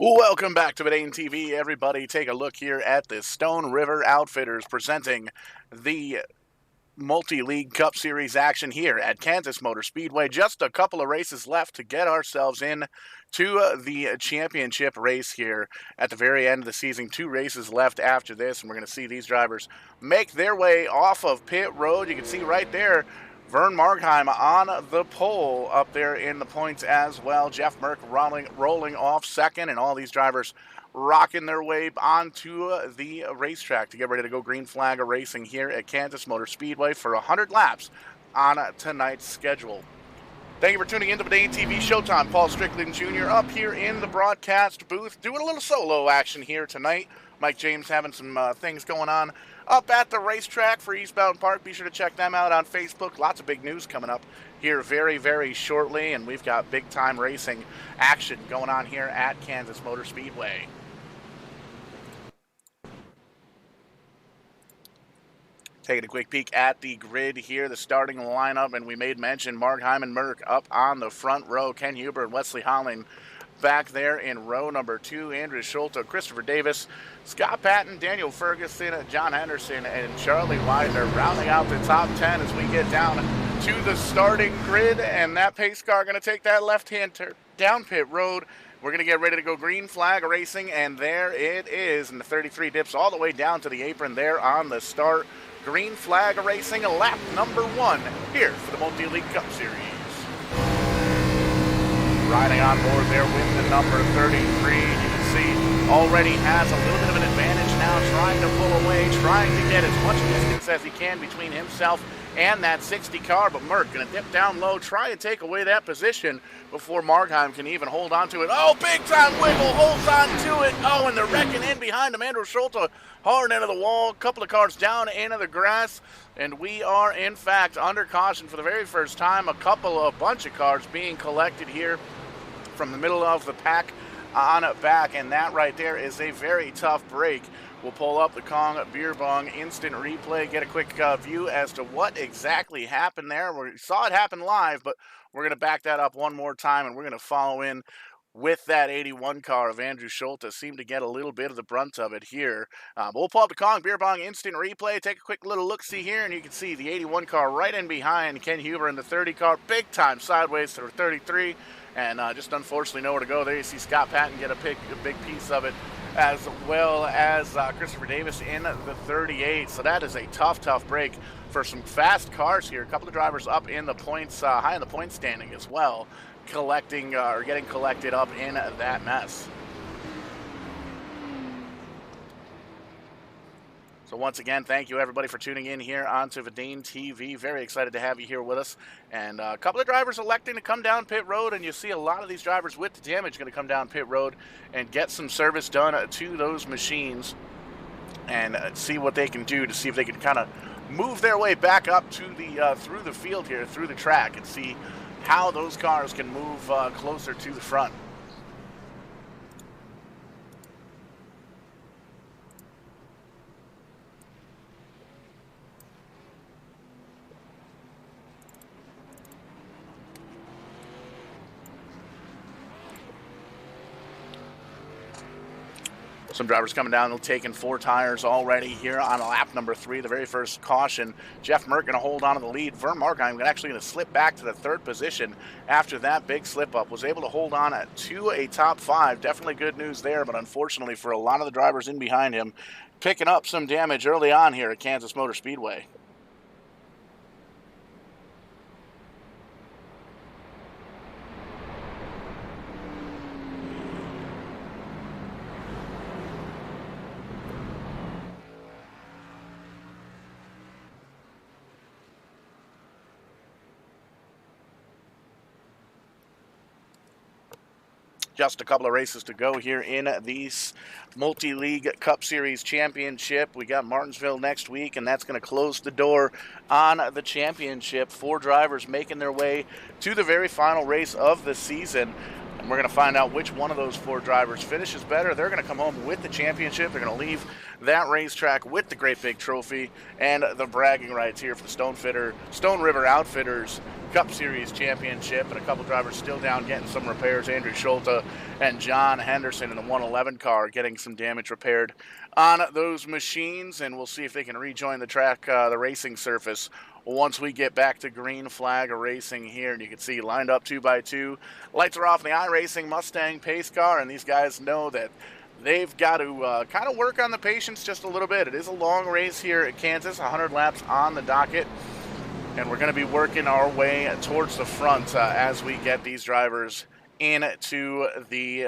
Welcome back to Bedane TV, everybody. Take a look here at the Stone River Outfitters presenting the Multi-League Cup Series action here at Kansas Motor Speedway. Just a couple of races left to get ourselves in to the championship race here at the very end of the season. 2 races left after this, and we're going to see these drivers make their way off of pit road. You can see right there Vern Markheim on the pole up there in the points as well. Jeff Merck rolling off second, and all these drivers rocking their way onto the racetrack to get ready to go green flag racing here at Kansas Motor Speedway for 100 laps on tonight's schedule. Thank you for tuning in to Bedane TV Showtime. Paul Strickland Jr. up here in the broadcast booth doing a little solo action here tonight. Mike James having some things going on up at the racetrack for Eastbound Park. Be sure to check them out on Facebook. Lots of big news coming up here very, very shortly, and we've got big-time racing action going on here at Kansas Motor Speedway. Taking a quick peek at the grid here, the starting lineup, and we made mention Markheim and Merck up on the front row. Ken Huber and Wesley Holling back there in row number 2. Andrew Schulte, Christopher Davis, Scott Patton, Daniel Ferguson, John Henderson, and Charlie Wiser rounding out the top 10 as we get down to the starting grid. And that pace car going to take that left-hand down pit road. We're going to get ready to go green flag racing, and there it is. And the 33 dips all the way down to the apron there on the start. Green flag racing, lap number 1 here for the Multi-League Cup Series. Riding on board there with the number 33, you can see already has a little bit of an advantage now, trying to pull away, trying to get as much distance as he can between himself and that 60 car, but Merck going to dip down low, try and take away that position before Markheim can even hold on to it. Oh, big time wiggle, holds on to it. Oh, and they're wrecking in behind him. Andrew Schulte hard into the wall, a couple of cars down into the grass, and we are in fact under caution for the very first time. A bunch of cars being collected here from the middle of the pack on back, and that right there is a very tough break. We'll pull up the Kong Beer Bong instant replay, get a quick view as to what exactly happened there. We saw it happen live, but we're going to back that up one more time, and we're going to follow in with that 81 car of Andrew Schulte. Seemed to get a little bit of the brunt of it here. But we'll pull up the Kong Beer Bong instant replay, take a quick little look-see here, and you can see the 81 car right in behind Ken Huber in the 30 car, big time sideways to the 33, and just unfortunately nowhere to go there. You see Scott Patton get a big piece of it, as well as Christopher Davis in the 38. So that is a tough break for some fast cars here. A couple of drivers up in the points, high in the point standing as well, collecting or getting collected up in that mess. So once again, thank you everybody for tuning in here onto Verdane TV. Very excited to have you here with us. And a couple of drivers electing to come down pit road, and you see a lot of these drivers with the damage going to come down pit road and get some service done to those machines and see what they can do to see if they can kind of move their way back up to the through the field here, through the track, and see how those cars can move closer to the front. Some drivers coming down, taking 4 tires already here on lap number 3, the very first caution. Jeff Merck going to hold on to the lead. Vern Markheim actually going to slip back to the 3rd position after that big slip up. Was able to hold on to a top 5. Definitely good news there, but unfortunately for a lot of the drivers in behind him, picking up some damage early on here at Kansas Motor Speedway. Just a couple of races to go here in these Multi-League Cup Series Championship. We got Martinsville next week, and that's going to close the door on the championship. 4 drivers making their way to the very final race of the season. And we're going to find out which one of those 4 drivers finishes better. They're going to come home with the championship. They're going to leave that racetrack with the great big trophy and the bragging rights here for the Stone River Outfitters Cup Series Championship. And a couple drivers still down getting some repairs. Andrew Schulte and John Henderson in the 111 car getting some damage repaired on those machines. And we'll see if they can rejoin the track, the racing surface, once we get back to green flag racing here. And you can see lined up 2 by 2. Lights are off in the iRacing Mustang pace car, and these guys know that they've got to kind of work on the patience just a little bit. It is a long race here at Kansas, 100 laps on the docket, and we're going to be working our way towards the front as we get these drivers into the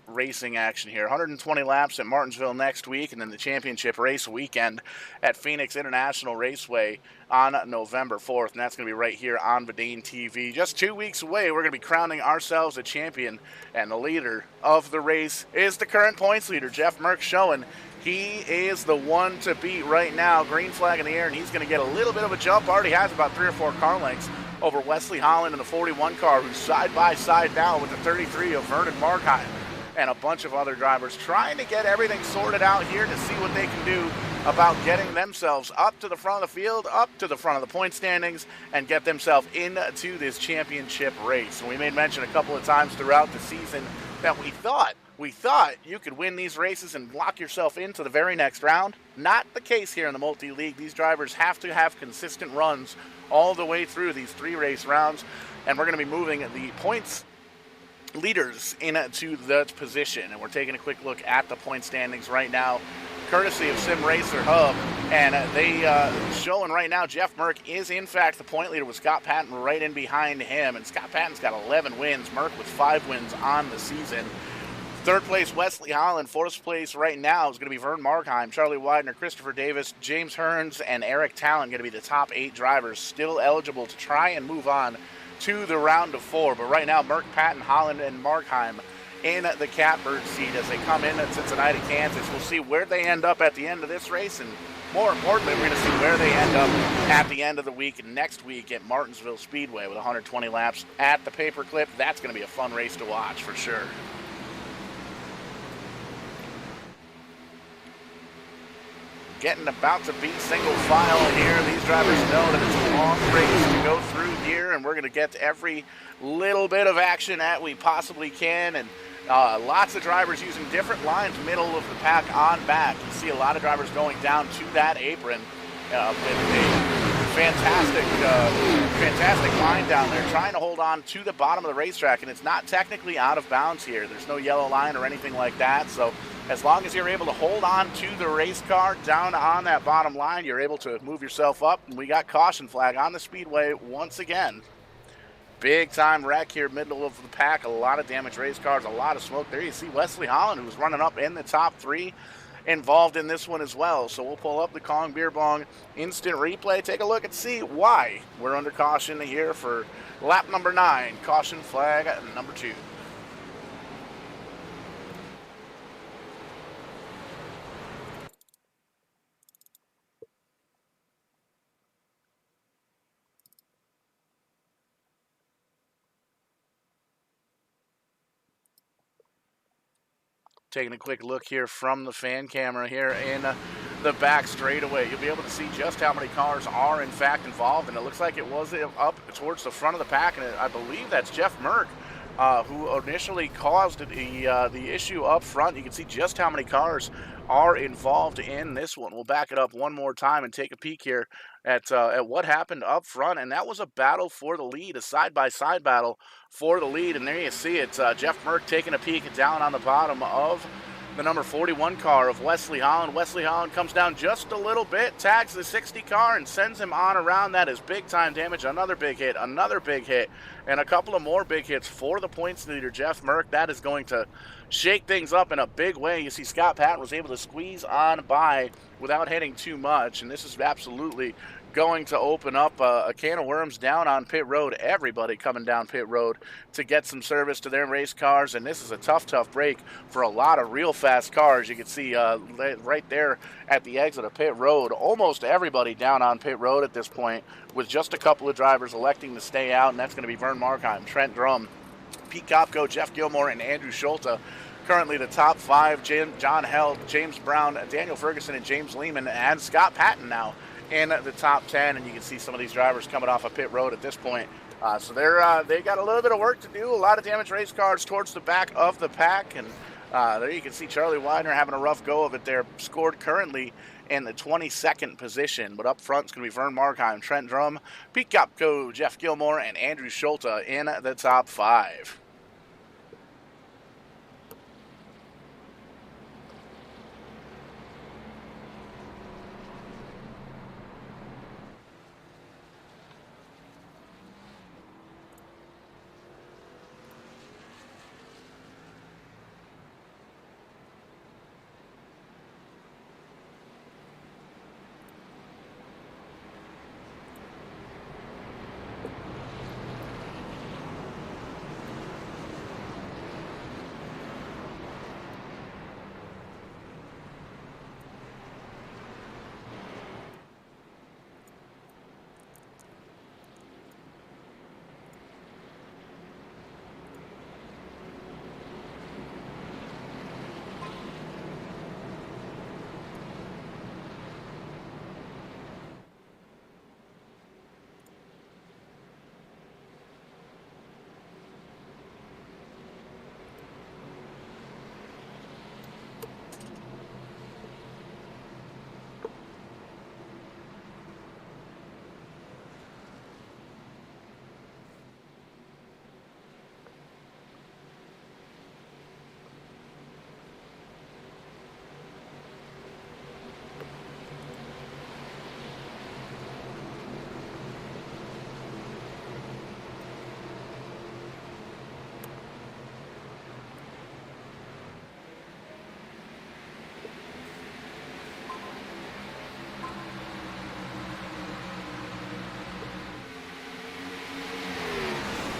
racing action here. 120 laps at Martinsville next week, and then the championship race weekend at Phoenix International Raceway on November 4th, and that's going to be right here on Verdane TV. Just 2 weeks away, we're going to be crowning ourselves a champion, and the leader of the race is the current points leader, Jeff Merck, showing he is the one to beat right now. Green flag in the air, and he's going to get a little bit of a jump. Already has about 3 or 4 car lengths over Wesley Holland in the 41 car, who's side by side now with the 33 of Vernon Markheim, and a bunch of other drivers trying to get everything sorted out here to see what they can do about getting themselves up to the front of the field, up to the front of the point standings, and get themselves into this championship race. And we made mention a couple of times throughout the season that we thought you could win these races and lock yourself into the very next round. Not the case here in the multi-league. These drivers have to have consistent runs all the way through these 3 race rounds, and we're going to be moving the points leaders into that position. And we're taking a quick look at the point standings right now, courtesy of Sim Racer Hub, and they showing right now Jeff Merck is in fact the point leader with Scott Patton right in behind him, and Scott Patton's got 11 wins, Merck with 5 wins on the season. Third place, Wesley Holland. Fourth place right now is going to be Vern Markheim, Charlie Widener, Christopher Davis, James Hearns, and Eric Talon going to be the top 8 drivers still eligible to try and move on to the round of 4. But right now, Merck, Patton, Holland, and Markheim in the catbird seat as they come in at Cincinnati, Kansas. We'll see where they end up at the end of this race, and more importantly, we're going to see where they end up at the end of the week next week at Martinsville Speedway with 120 laps at the paperclip. That's going to be a fun race to watch for sure. Getting about to be single file here. These drivers know that it's a long race to go through here, and we're going to get every little bit of action that we possibly can. And lots of drivers using different lines, middle of the pack on back. You see a lot of drivers going down to that apron with a fantastic line down there, trying to hold on to the bottom of the racetrack. And it's not technically out of bounds here. There's no yellow line or anything like that. So as long as you're able to hold on to the race car down on that bottom line, you're able to move yourself up. And we got caution flag on the speedway once again. Big time wreck here, middle of the pack. A lot of damaged race cars, a lot of smoke. There you see Wesley Holland, who's running up in the top 3, involved in this one as well. So we'll pull up the Kong Beer Bong instant replay, take a look and see why we're under caution here for lap number 9. Caution flag number 2. Taking a quick look here from the fan camera here in the back straightaway. You'll be able to see just how many cars are in fact involved, and it looks like it was up towards the front of the pack, and I believe that's Jeff Merck who initially caused the issue up front. You can see just how many cars are involved in this one. We'll back it up one more time and take a peek here at what happened up front, and that was a battle for the lead, a side-by-side battle for the lead. And there you see it, Jeff Merck taking a peek down on the bottom of the number 41 car of Wesley Holland. Wesley Holland comes down just a little bit, tags the 60 car, and sends him on around. That is big-time damage. Another big hit, and a couple of more big hits for the points leader, Jeff Merck. That is going to shake things up in a big way. You see Scott Patton was able to squeeze on by without hitting too much, and this is absolutely going to open up a can of worms down on pit road. Everybody coming down pit road to get some service to their race cars, and this is a tough break for a lot of real fast cars. You can see right there at the exit of pit road, almost everybody down on pit road at this point, with just a couple of drivers electing to stay out, and that's going to be Vern Markheim, Trent Drum, Pete Kopko, Jeff Gilmore, and Andrew Schulte. Currently the top 5, John Held, James Brown, Daniel Ferguson, and James Lehman, and Scott Patton now in the top 10, and you can see some of these drivers coming off of pit road at this point. So they got a little bit of work to do. A lot of damaged race cars towards the back of the pack, and there you can see Charlie Widener having a rough go of it there. Scored currently in the 22nd position, but up front it's going to be Vern Markheim, Trent Drum, Pete Kopko, Jeff Gilmore, and Andrew Schulte in the top 5.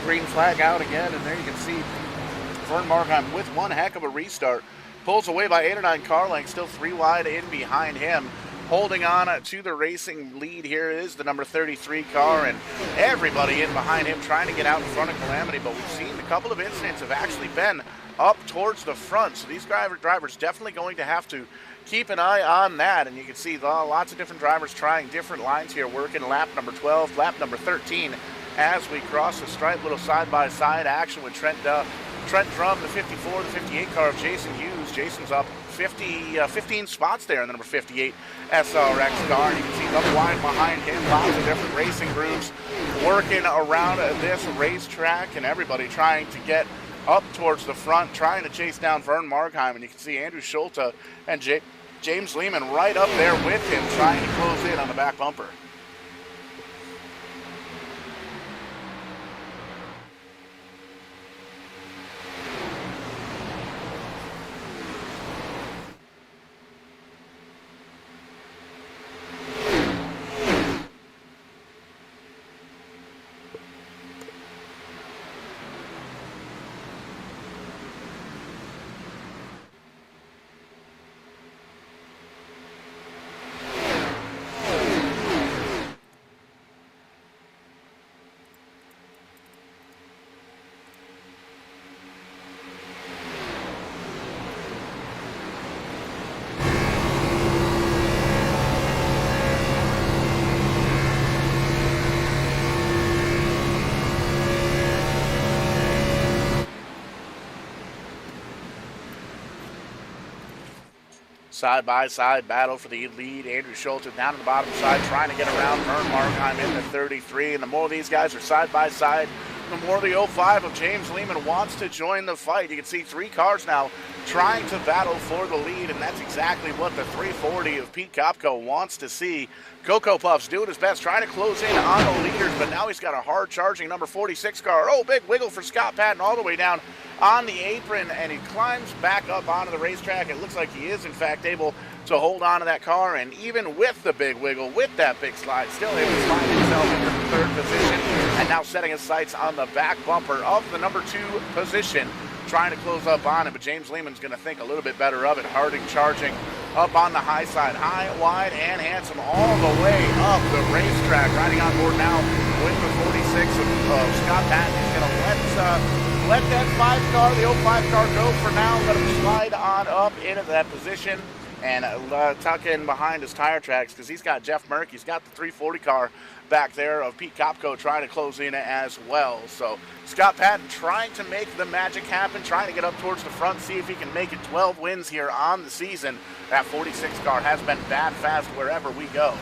green flag out again, and there you can see Vern Markheim with one heck of a restart. Pulls away by 8 or 9 car lengths, still 3 wide in behind him. Holding on to the racing lead here is the number 33 car, and everybody in behind him trying to get out in front of Calamity, but we've seen a couple of incidents have actually been up towards the front, so these drivers definitely going to have to keep an eye on that. And you can see lots of different drivers trying different lines here, working lap number 12, lap number 13 as we cross the stripe. Little side-by-side action with Trent Drum, the 54, the 58 car of Jason Hughes. Jason's up 15 spots there in the number 58 SRX car. And you can see up wide behind him, lots of different racing groups working around this racetrack, and everybody trying to get up towards the front, trying to chase down Vern Markheim. And you can see Andrew Schulte and James Lehman right up there with him, trying to close in on the back bumper. Side-by-side battle for the lead. Andrew Schultz down to the bottom side, trying to get around Vern Markheim in the 33. And the more these guys are side-by-side, the more the 05 of James Lehman wants to join the fight. You can see 3 cars now trying to battle for the lead, and that's exactly what the 340 of Pete Kopko wants to see. Cocoa Puffs doing his best, trying to close in on the leaders, but now he's got a hard-charging number 46 car. Oh, big wiggle for Scott Patton all the way down on the apron, and he climbs back up onto the racetrack. It looks like he is, in fact, able to hold on to that car, and even with the big wiggle, with that big slide, still able to slide himself into the 3rd position, and now setting his sights on the back bumper of the number 2 position, trying to close up on him, but James Lehman's going to think a little bit better of it. Harding charging up on the high side, high, wide, and handsome all the way up the racetrack, riding on board now with the 46 of Scott Patton. He's going to let that 5 car, the 05 car, go for now. Let him slide on up into that position and tuck in behind his tire tracks, because he's got Jeff Merck. He's got the 340 car back there of Pete Kopko trying to close in as well. So Scott Patton trying to make the magic happen, trying to get up towards the front, see if he can make it 12 wins here on the season. That 46 car has been bad fast wherever we go.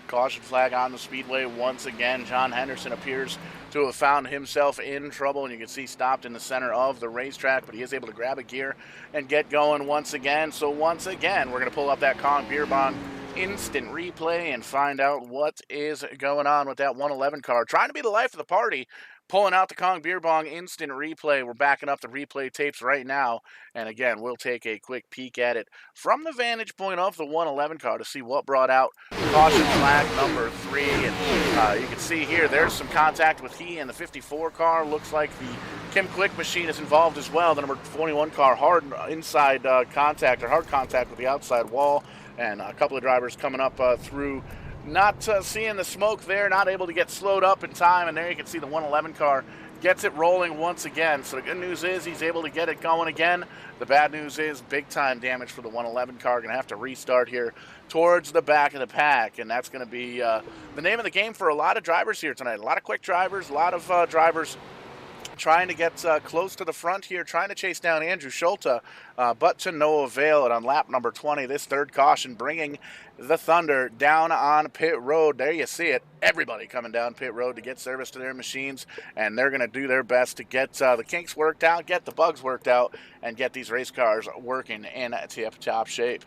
Caution flag on the speedway once again. John Henderson appears to have found himself in trouble, and you can see stopped in the center of the racetrack, but he is able to grab a gear and get going once again. So once again, we're going to pull up that Kong Beer Bong instant replay and find out what is going on with that 111 car. Trying to be the life of the party, pulling out the Kong Beer Bong instant replay. We're backing up the replay tapes right now, and again, we'll take a quick peek at it from the vantage point of the 111 car to see what brought out caution flag number 3. And you can see here, there's some contact with he and the 54 car. Looks like the Kim Quick machine is involved as well. The number 21 car, hard inside contact, or hard contact with the outside wall, and a couple of drivers coming up through, not seeing the smoke there, not able to get slowed up in time, and there you can see the 111 car gets it rolling once again. So the good news is he's able to get it going again. The bad news is big time damage for the 111 car. Going to have to restart here towards the back of the pack, and that's going to be the name of the game for a lot of drivers here tonight. A lot of quick drivers, a lot of drivers trying to get close to the front here, trying to chase down Andrew Schulte, but to no avail. And on lap number 20, this third caution bringing the Thunder down on pit road. There you see it. Everybody coming down pit road to get service to their machines, and they're going to do their best to get the kinks worked out, get the bugs worked out, and get these race cars working in tip-top shape.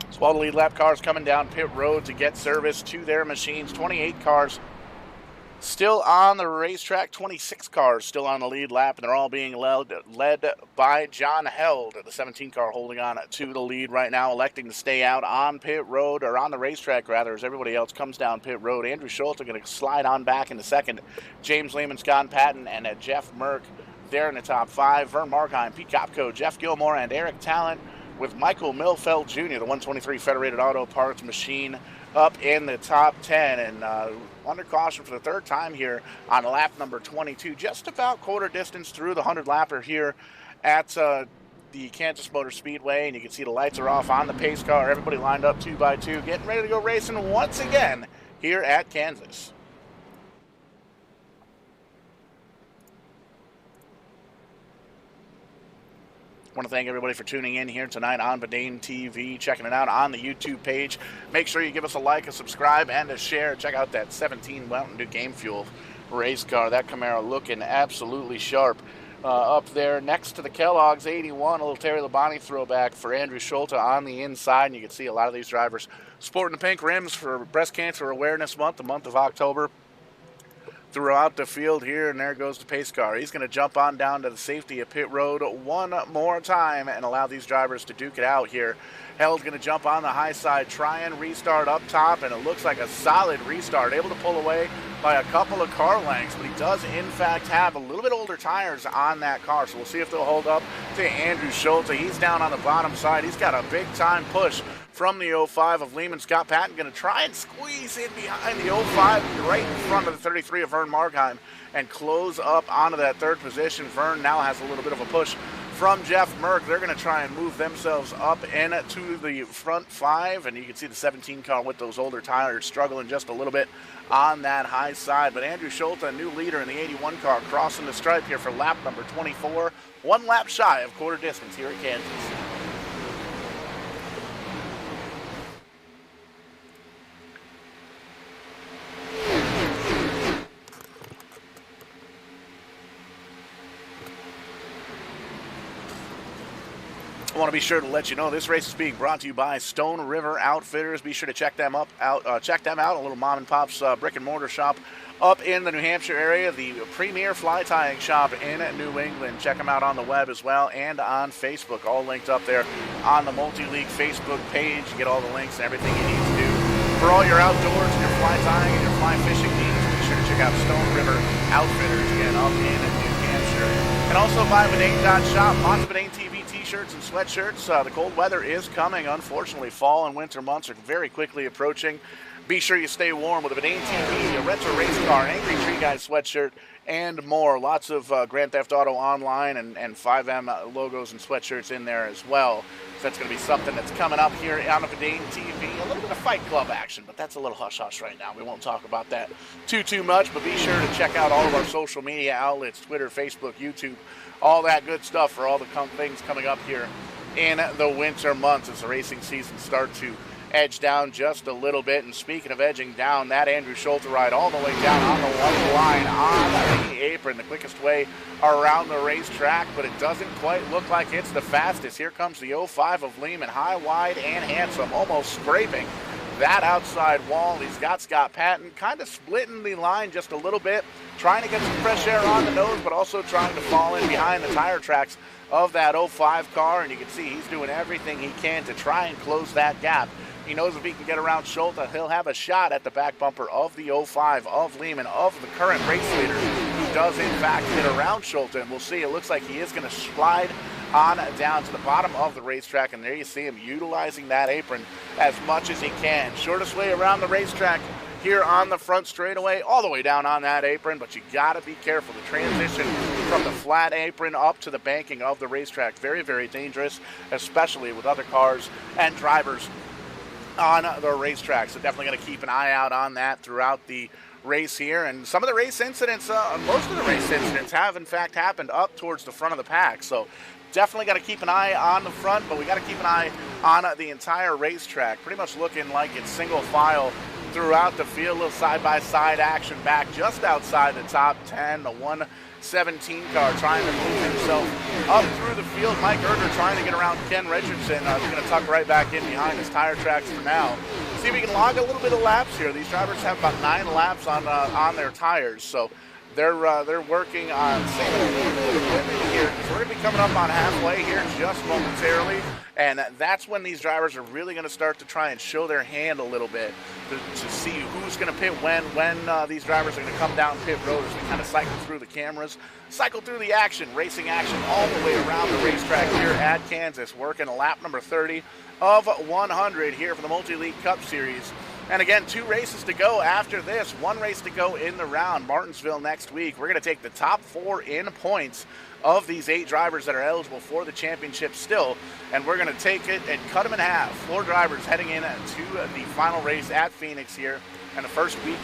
So all the lead lap cars coming down pit road to get service to their machines. 28 cars still on the racetrack, 26 cars still on the lead lap, and they're all being led by John Held, the 17 car holding on to the lead right now, electing to stay out on pit road, or on the racetrack rather, as everybody else comes down pit road. Andrew Schulte going to slide on back into second. James Lehman, Scott Patton, and Jeff Merck there in the top 5. Vern Markheim, Pete Kopko, Jeff Gilmore, and Eric Talent, with Michael Milfeld Jr., the 123 Federated Auto Parts machine, up in the top 10. And under caution for the third time here on lap number 22, just about quarter distance through the 100-lapper here at the Kansas Motor Speedway. And you can see the lights are off on the pace car. Everybody lined up 2 by 2, getting ready to go racing once again here at Kansas. I want to thank everybody for tuning in here tonight on Bedane TV, checking it out on the YouTube page. Make sure you give us a like, a subscribe, and a share. Check out that 17 Mountain Dew Game Fuel race car. That Camaro looking absolutely sharp up there next to the Kellogg's 81. A little Terry Labonte throwback for Andrew Schulte on the inside. And you can see a lot of these drivers sporting the pink rims for Breast Cancer Awareness Month, the month of October, throughout the field here. And there goes the pace car. He's going to jump on down to the safety of pit road one more time and allow these drivers to duke it out here. Held's going to jump on the high side, try and restart up top, and it looks like a solid restart, able to pull away by a couple of car lengths, but he does in fact have a little bit older tires on that car, so we'll see if they'll hold up to Andrew Schulte. He's down on the bottom side. He's got a big time push from the 05 of Lehman. Scott Patton going to try and squeeze in behind the 05, right in front of the 33 of Vern Markheim, and close up onto that third position. Vern now has a little bit of a push from Jeff Merck. They're going to try and move themselves up into the front 5, and you can see the 17 car with those older tires struggling just a little bit on that high side. But Andrew Schulte, a new leader in the 81 car, crossing the stripe here for lap number 24, 1 lap shy of quarter distance here at Kansas. I want to be sure to let you know this race is being brought to you by Stone River Outfitters. Be sure to check them out. Check them out. A little mom and pop's brick and mortar shop up in the New Hampshire area. The premier fly tying shop in New England. Check them out on the web as well and on Facebook. All linked up there on the Multi-League Facebook page. You get all the links and everything you need to do for all your outdoors and your fly tying and your fly fishing needs. Be sure to check out Stone River Outfitters again up in New Hampshire. And also by Bedane.shop. Lots of Bedane TV t-shirts and sweatshirts. The cold weather is coming. Unfortunately, fall and winter months are very quickly approaching. Be sure you stay warm with a Bedane TV, a retro race car, Angry Tree Guy sweatshirt, and more. Lots of Grand Theft Auto Online and 5M logos and sweatshirts in there as well. So that's going to be something that's coming up here on the Bedane TV. A little bit of Fight Club action, but that's a little hush-hush right now. We won't talk about that too much, but be sure to check out all of our social media outlets, Twitter, Facebook, YouTube, all that good stuff for all the things coming up here in the winter months as the racing season starts to edge down just a little bit. And speaking of edging down, that Andrew Schulte ride all the way down on the one line on the apron, the quickest way around the racetrack, but it doesn't quite look like it's the fastest. Here comes the 05 of Lehman, high, wide, and handsome, almost scraping that outside wall. He's got Scott Patton kind of splitting the line just a little bit, trying to get some fresh air on the nose, but also trying to fall in behind the tire tracks of that 05 car, and you can see he's doing everything he can to try and close that gap. He knows if he can get around Schulte, he'll have a shot at the back bumper of the 05 of Lehman, of the current race leader, who does in fact get around Schulte. And we'll see, it looks like he is going to slide on down to the bottom of the racetrack, and there you see him utilizing that apron as much as he can. Shortest way around the racetrack here on the front straightaway, all the way down on that apron, but you gotta be careful. The transition from the flat apron up to the banking of the racetrack, very, very dangerous, especially with other cars and drivers on the racetrack. So definitely going to keep an eye out on that throughout the race here. And some of the race incidents, most of the race incidents have in fact happened up towards the front of the pack. So definitely got to keep an eye on the front, but we got to keep an eye on the entire racetrack. Pretty much looking like it's single file throughout the field. A little side-by-side action back just outside the top 10. The 117 car trying to move himself up through the field. Mike Erger trying to get around Ken Richardson. He's going to tuck right back in behind his tire tracks for now. See if we can log a little bit of laps here. These drivers have about 9 laps on their tires, so they're working on saving a little bit of equipment here, because we're going to be coming up on halfway here just momentarily, and that's when these drivers are really going to start to try and show their hand a little bit to see who's going to pit when these drivers are going to come down pit road as we kind of cycle through the cameras, cycle through the action, racing action all the way around the racetrack here at Kansas, working lap number 30 of 100 here for the Multi-League Cup Series. And again, 2 races to go after this, 1 race to go in the round, Martinsville next week. We're going to take the top 4 in points of these 8 drivers that are eligible for the championship still, and we're going to take it and cut them in half. 4 drivers heading in to the final race at Phoenix here in the first week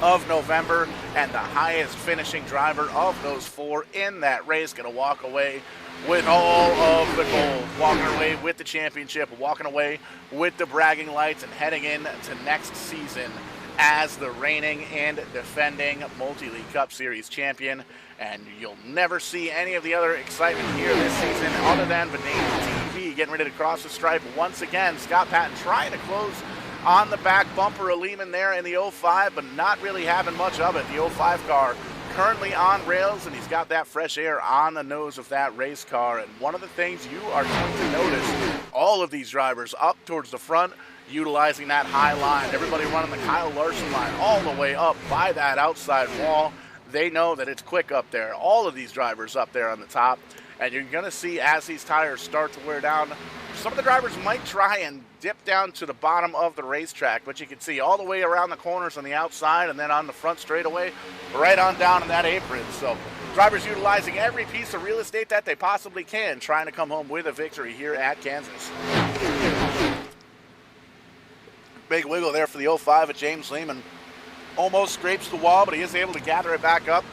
of November, and the highest finishing driver of those 4 in that race going to walk away with all of the gold, walking away with the championship, walking away with the bragging lights, and heading in to next season as the reigning and defending Multi-League Cup Series champion. And you'll never see any of the other excitement here this season other than Vanadium TV getting ready to cross the stripe once again. Scott Patton trying to close on the back bumper of Lehman there in the 05, but not really having much of it. The 05 car currently on rails, and he's got that fresh air on the nose of that race car. And one of the things you are going to notice, all of these drivers up towards the front utilizing that high line, everybody running the Kyle Larson line all the way up by that outside wall. They know that it's quick up there. All of these drivers up there on the top, and you're going to see as these tires start to wear down, some of the drivers might try and dip down to the bottom of the racetrack, but you can see all the way around the corners on the outside and then on the front straightaway, right on down in that apron. So drivers utilizing every piece of real estate that they possibly can, trying to come home with a victory here at Kansas. Big wiggle there for the 05 of James Lehman. Almost scrapes the wall, but he is able to gather it back up.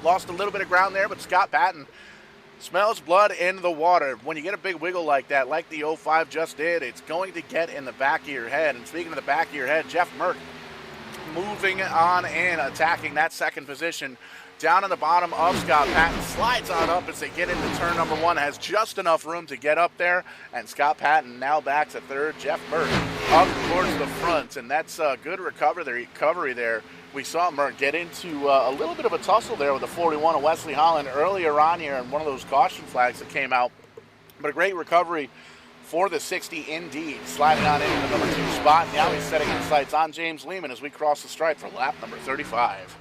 Lost a little bit of ground there, but Scott Patton smells blood in the water. When you get a big wiggle like that, like the 05 just did, it's going to get in the back of your head. And speaking of the back of your head, Jeff Merck moving on in, attacking that second position down in the bottom of Scott Patton. Slides on up as they get into turn number 1, has just enough room to get up there, and Scott Patton now back to third. Jeff Merck up towards the front, and that's a good recovery there. We saw Merck get into a little bit of a tussle there with the 41 of Wesley Holland earlier on here, and one of those caution flags that came out. But a great recovery for the 60 indeed, sliding on into the number 2 spot. Now he's setting his sights on James Lehman as we cross the stripe for lap number 35.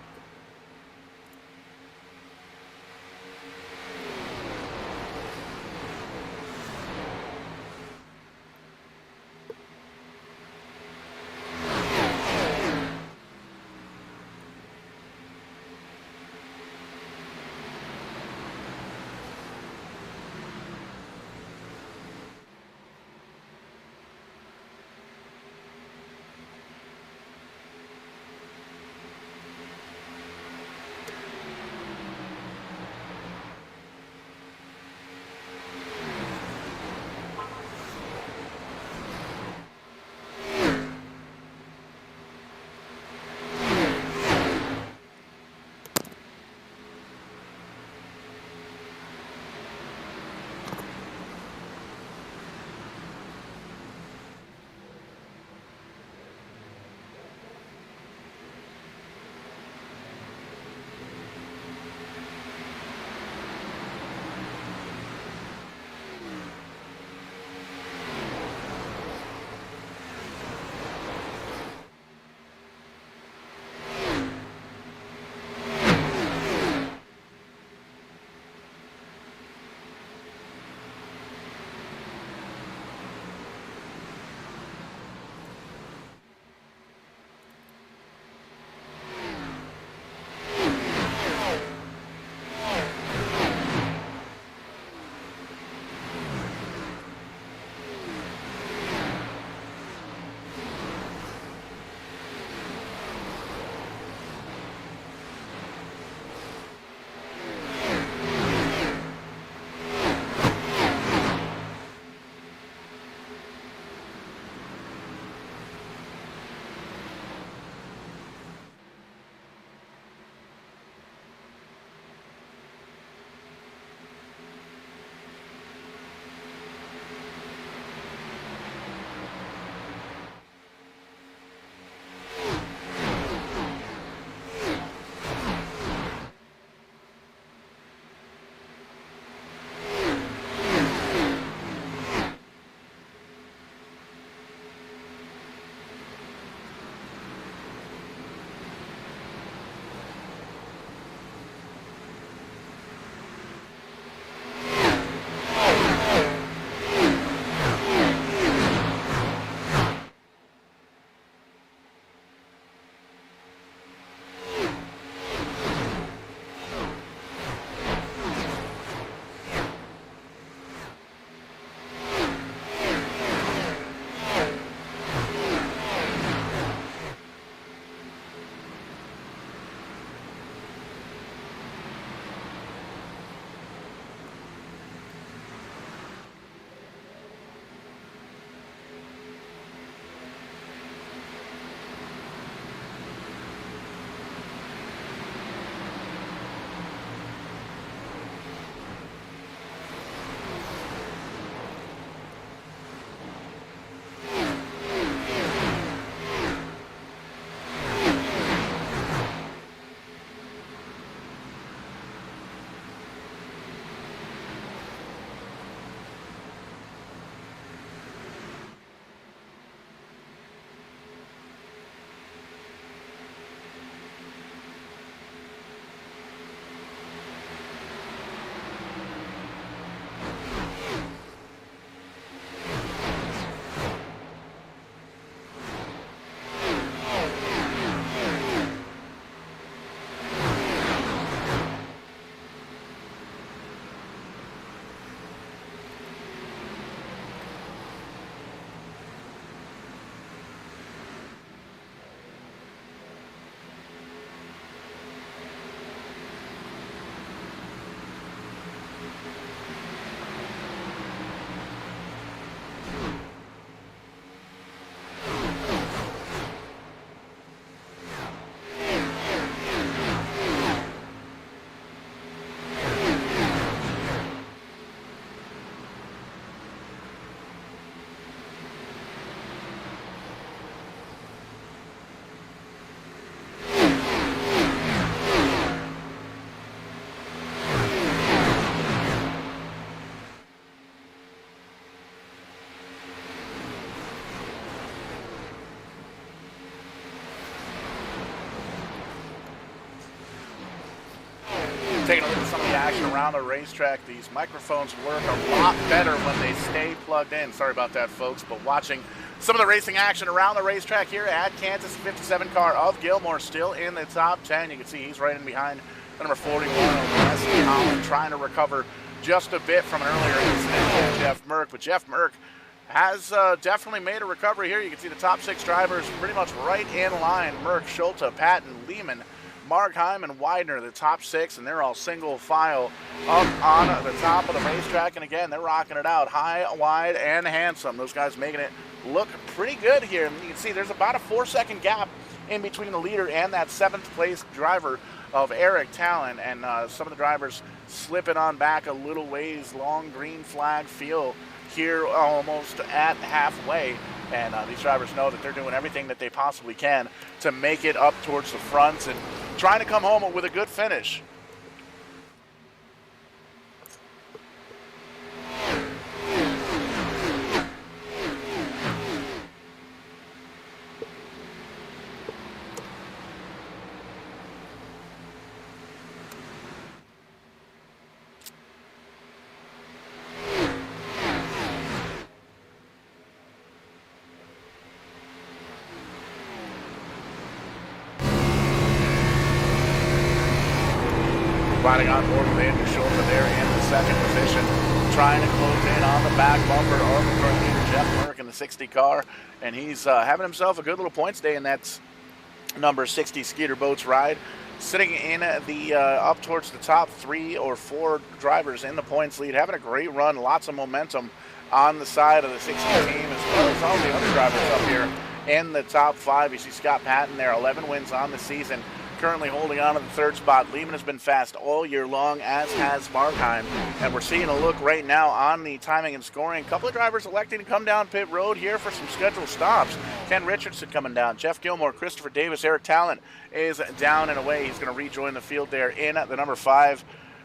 around the racetrack. These microphones work a lot better when they stay plugged in. Sorry about that, folks, but watching some of the racing action around the racetrack here at Kansas, 57 car of Gilmore still in the top 10. You can see he's right in behind the number 41, Wesley Holland, trying to recover just a bit from an earlier incident with Jeff Merck. But Jeff Merck has definitely made a recovery here. You can see the top 6 drivers pretty much right in line. Merck, Schulte, Patton, Lehman, Markheim, and Widener, the top 6, and they're all single file up on the top of the racetrack. And again, they're rocking it out high, wide, and handsome. Those guys making it look pretty good here. And you can see there's about a 4-second gap in between the leader and that 7th place driver of Eric Talon, and some of the drivers slipping on back a little ways. Long green flag feel here almost at halfway, and these drivers know that they're doing everything that they possibly can to make it up towards the front and trying to come home with a good finish. Riding on board with Andrew Schulte there in the 2nd position, trying to close in on the back bumper of the front leader, Jeff Merck, in the 60 car, and he's having himself a good little points day in that number 60 Skeeter Boats ride, sitting in the up towards the top 3 or 4 drivers in the points lead, having a great run, lots of momentum on the side of the 60 team, as well as all the other drivers up here in the top 5. You see Scott Patton there, 11 wins on the season, currently holding on to the 3rd spot. Lehman has been fast all year long, as has Markheim. And we're seeing a look right now on the timing and scoring. A couple of drivers electing to come down pit road here for some scheduled stops. Ken Richardson coming down. Jeff Gilmore, Christopher Davis, Eric Talon is down and away. He's going to rejoin the field there in the number 5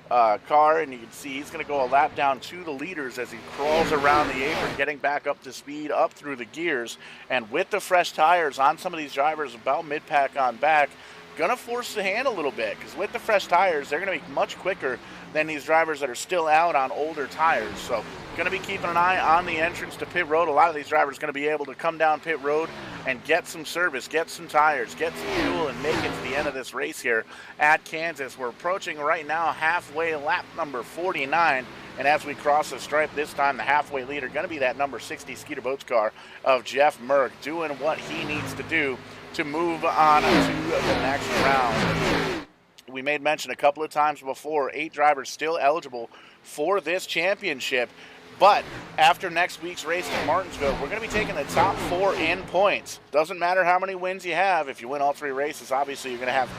car, and you can see he's going to go a lap down to the leaders as he crawls around the apron, getting back up to speed, up through the gears. And with the fresh tires on some of these drivers, about mid-pack on back, gonna force the hand a little bit, because with the fresh tires, they're gonna be much quicker than these drivers that are still out on older tires. So gonna be keeping an eye on the entrance to pit road. A lot of these drivers gonna be able to come down pit road and get some service, get some tires, get some fuel, and make it to the end of this race here at Kansas. We're approaching right now halfway, lap number 49. And as we cross the stripe this time, the halfway leader going to be that number 60 Skeeter Boats car of Jeff Merck, doing what he needs to do to move on to the next round. We made mention a couple of times before, 8 drivers still eligible for this championship. But after next week's race in Martinsville, we're going to be taking the top 4 in points. Doesn't matter how many wins you have. If you win all 3 races, obviously you're going to have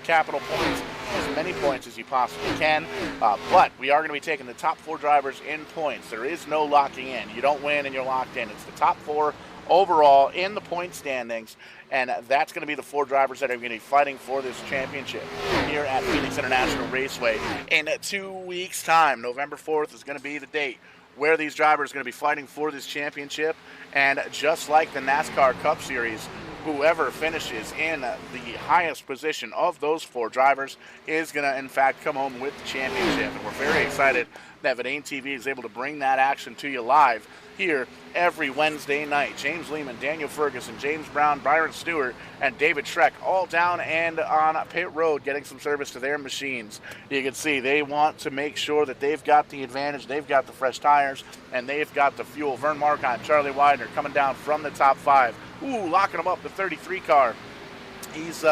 capital points, as many points as you possibly can, but we are going to be taking the top 4 drivers in points. There is no locking in. You don't win and you're locked in. It's the top 4 overall in the point standings, and that's going to be the 4 drivers that are going to be fighting for this championship here at Phoenix International Raceway in 2 weeks' time. November 4th is going to be the date where these drivers are going to be fighting for this championship, and just like the NASCAR Cup Series, whoever finishes in the highest position of those 4 drivers is going to, in fact, come home with the championship. And we're very excited that Verdane TV is able to bring that action to you live here every Wednesday night. James Lehman, Daniel Ferguson, James Brown, Byron Stewart, and David Schreck all down and on pit road getting some service to their machines. You can see they want to make sure that they've got the advantage, they've got the fresh tires, and they've got the fuel. Vern Markheim, Charlie Widener coming down from the top 5. Ooh, locking him up, the 33 car. He's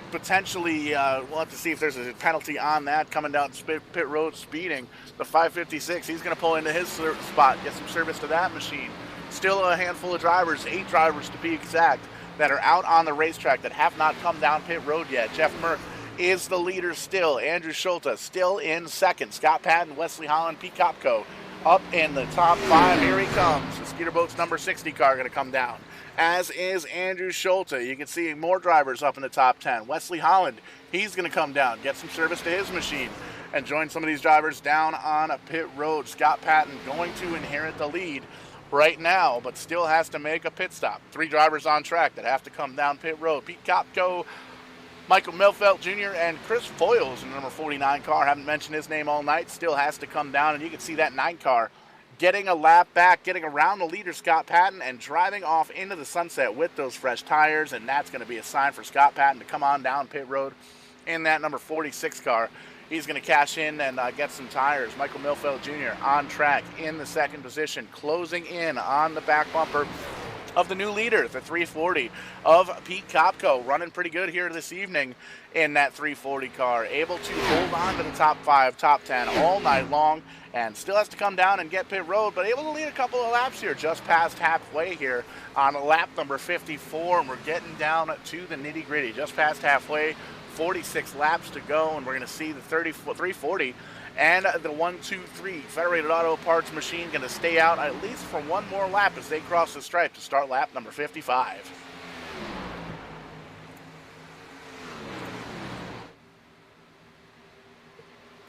potentially, we'll have to see if there's a penalty on that, coming down pit road speeding. The 556, he's going to pull into his spot, get some service to that machine. Still a handful of drivers, 8 drivers to be exact, that are out on the racetrack that have not come down pit road yet. Jeff Merck is the leader still. Andrew Schulte still in 2nd. Scott Patton, Wesley Holland, Pete Kopko up in the top 5. Here he comes. The Skeeter Boats number 60 car going to come down, as is Andrew Schulte. You can see more drivers up in the top 10. Wesley Holland, he's going to come down, get some service to his machine, and join some of these drivers down on a pit road. Scott Patton going to inherit the lead right now, but still has to make a pit stop. 3 drivers on track that have to come down pit road. Pete Kopko Michael Milfelt Jr. and Chris Foyles in the number 49 car. Haven't mentioned his name all night. Still has to come down, and you can see that 9 car getting a lap back, getting around the leader, Scott Patton, and driving off into the sunset with those fresh tires, and that's going to be a sign for Scott Patton to come on down pit road in that number 46 car. He's going to cash in and get some tires. Michael Milfelt Jr. on track in the second position, closing in on the back bumper of the new leader, the 340 of Pete Kopko, running pretty good here this evening in that 340 car, able to hold on to the top 5, top 10 all night long, and still has to come down and get pit road, but able to lead a couple of laps here, just past halfway here on lap number 54, and we're getting down to the nitty gritty, just past halfway, 46 laps to go, and we're going to see the 340 and the 1-2-3 Federated Auto Parts machine going to stay out at least for one more lap as they cross the stripe to start lap number 55.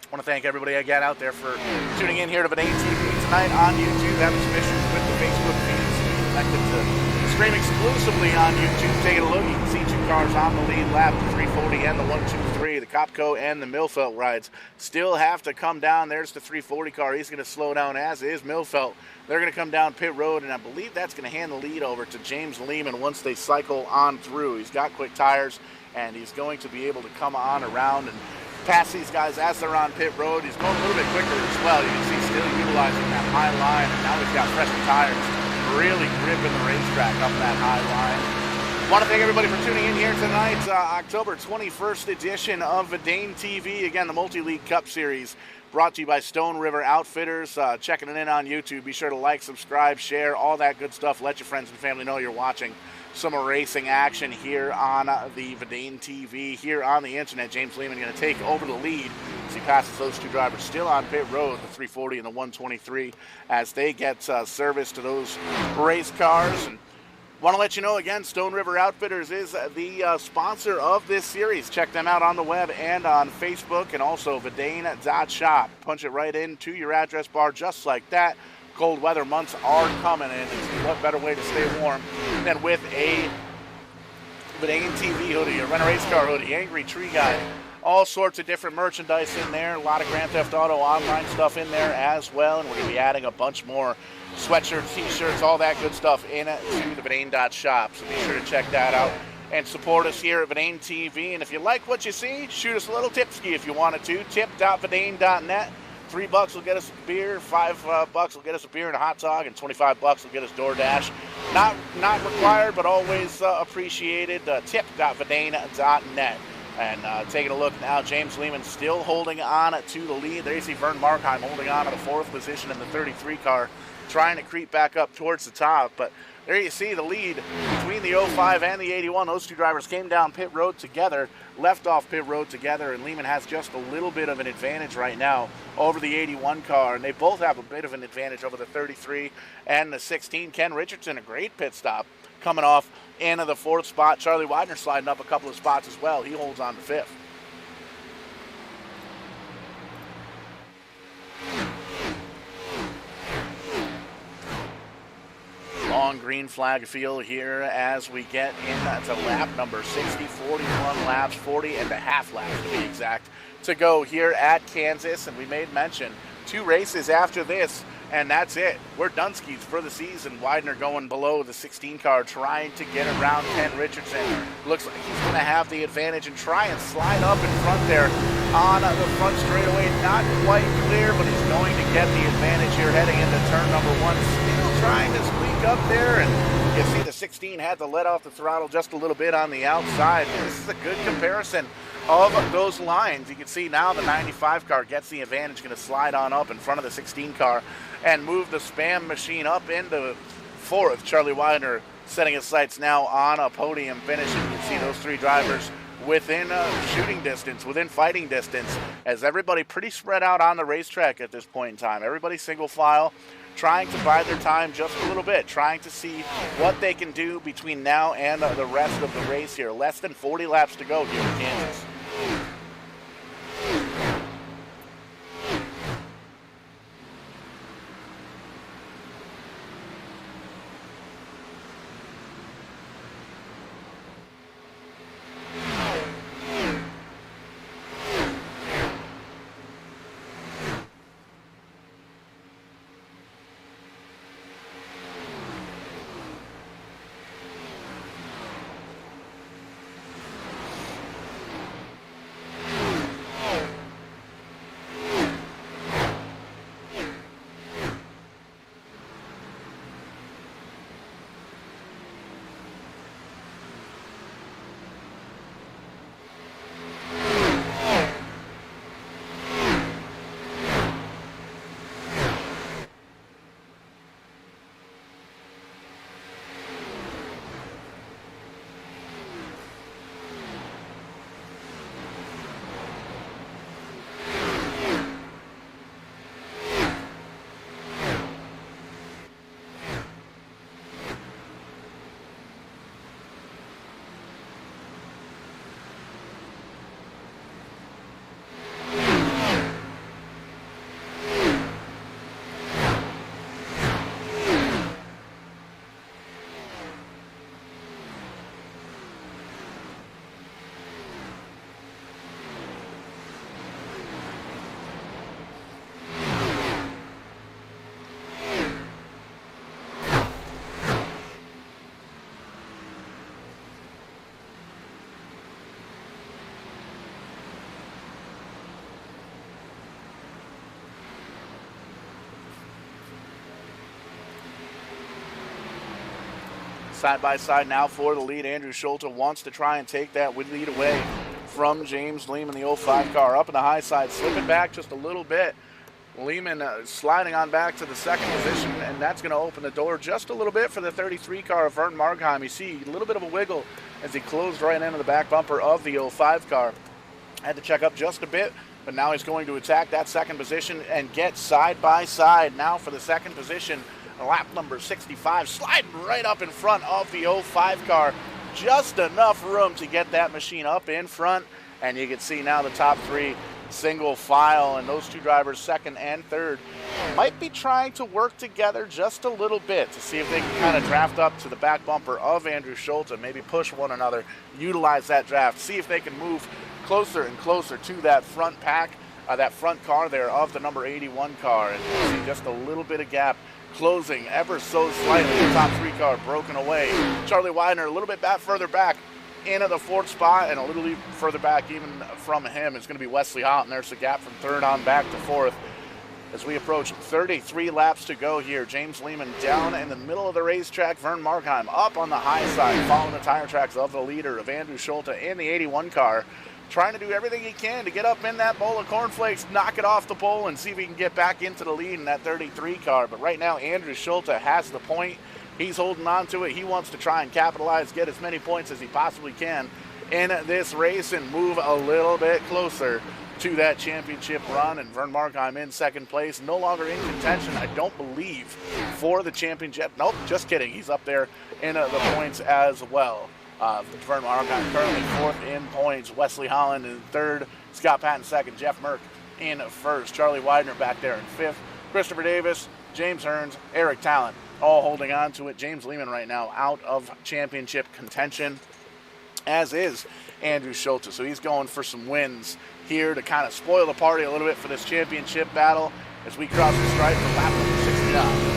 I want to thank everybody again out there for tuning in here to Verdane TV tonight on YouTube. Having some issues with the Facebook feed, so we elected to stream exclusively on YouTube. Taking a look, you can see 2 cars on the lead lap, the 340 and the 1-2-3. The Kopko and the Milfelt rides still have to come down. There's the 340 car. He's going to slow down, as is Milfelt. They're going to come down pit road, and I believe that's going to hand the lead over to James Lehman once they cycle on through. He's got quick tires, and he's going to be able to come on around and pass these guys as they're on pit road. He's going a little bit quicker as well. You can see still utilizing that high line, and now he's got fresh tires, really gripping the racetrack up that high line. Want to thank everybody for tuning in here tonight, October 21st edition of Verdane TV. Again, the Multi-League Cup Series brought to you by Stone River Outfitters. Checking it in on YouTube. Be sure to like, subscribe, share, all that good stuff. Let your friends and family know you're watching some racing action here on the Verdane TV. Here on the internet, James Lehman going to take over the lead as he passes those 2 drivers still on pit road, the 340 and the 123, as they get service to those race cars. And want to let you know again, Stone River Outfitters is the sponsor of this series. Check them out on the web and on Facebook, and also Verdane.shop. Punch it right into your address bar just like that. Cold weather months are coming in, and what better way to stay warm than with a Verdane TV hoodie, a Rent a Race Car hoodie, Angry Tree Guy, all sorts of different merchandise in there, a lot of Grand Theft Auto Online stuff in there as well, and we're going to be adding a bunch more sweatshirts, t-shirts, all that good stuff into the Verdane.shop, so be sure to check that out and support us here at Verdane TV. And if you like what you see, shoot us a little tipski if you wanted to. Tip.verdane.net. $3 will get us a beer, $5 will get us a beer and a hot dog, and $25 will get us DoorDash. Not required, but always appreciated. Tip.verdane.net. And taking a look now, James Lehman still holding on to the lead. There you see Vern Markheim holding on to the 4th position in the 33 car, trying to creep back up towards the top. But there you see the lead between the 05 and the 81. Those 2 drivers came down pit road together, left off pit road together, and Lehman has just a little bit of an advantage right now over the 81 car. And they both have a bit of an advantage over the 33 and the 16. Ken Richardson, a great pit stop, coming off into the 4th spot. Charlie Widener sliding up a couple of spots as well. He holds on to 5th. Long green flag field here as we get into lap number 60, 41 laps, 40 and a half laps to be exact, to go here at Kansas. And we made mention 2 races after this, and that's it. We're Dunskies for the season. Widener going below the 16 car, trying to get around Ken Richardson. Looks like he's going to have the advantage and try and slide up in front there on the front straightaway. Not quite clear, but he's going to get the advantage here heading into turn number 1. Still trying to squeak up there, and you see the 16 had to let off the throttle just a little bit on the outside. This is a good comparison of those lines. You can see now the 95 car gets the advantage, going to slide on up in front of the 16 car and move the Spam machine up into 4th. Charlie Widener setting his sights now on a podium finish. And you can see those 3 drivers within shooting distance, within fighting distance, as everybody pretty spread out on the racetrack at this point in time. Everybody single file, trying to bide their time just a little bit, trying to see what they can do between now and the rest of the race here. Less than 40 laps to go here in Kansas. Side by side now for the lead. Andrew Schulte wants to try and take that lead away from James Lehman, the 05 car. Up in the high side, slipping back just a little bit. Lehman sliding on back to the second position, and that's going to open the door just a little bit for the 33 car of Vern Markheim. You see a little bit of a wiggle as he closed right into the back bumper of the 05 car. Had to check up just a bit, but now he's going to attack that second position and get side by side now for the second position. Lap number 65, sliding right up in front of the 05 car. Just enough room to get that machine up in front, and you can see now the top three single file, and those two drivers, second and third, might be trying to work together just a little bit to see if they can kind of draft up to the back bumper of Andrew Schulte, maybe push one another, utilize that draft, see if they can move closer and closer to that front pack, that front car there of the number 81 car, and you see just a little bit of gap closing ever so slightly. The top three car broken away. Charlie Widener a little bit further back into the fourth spot, and a little further back even from him is going to be Wesley Houghton. There's the gap from third on back to fourth. As we approach 33 laps to go here, James Lehman down in the middle of the racetrack. Vern Markheim up on the high side, following the tire tracks of the leader of Andrew Schulte in the 81 car, trying to do everything he can to get up in that bowl of cornflakes, knock it off the pole, and see if he can get back into the lead in that 33 car. But right now, Andrew Schulte has the point. He's holding on to it. He wants to try and capitalize, get as many points as he possibly can in this race and move a little bit closer to that championship run. And Vern Markheim in second place, no longer in contention, I don't believe, for the championship. Nope, just kidding. He's up there in the points as well. Vern Markheim currently fourth in points. Wesley Holland in third. Scott Patton second. Jeff Merck in first. Charlie Widener back there in fifth. Christopher Davis, James Hearns, Eric Talent all holding on to it. James Lehman right now out of championship contention, as is Andrew Schulte. So he's going for some wins here to kind of spoil the party a little bit for this championship battle as we cross the stripe for lap number 69.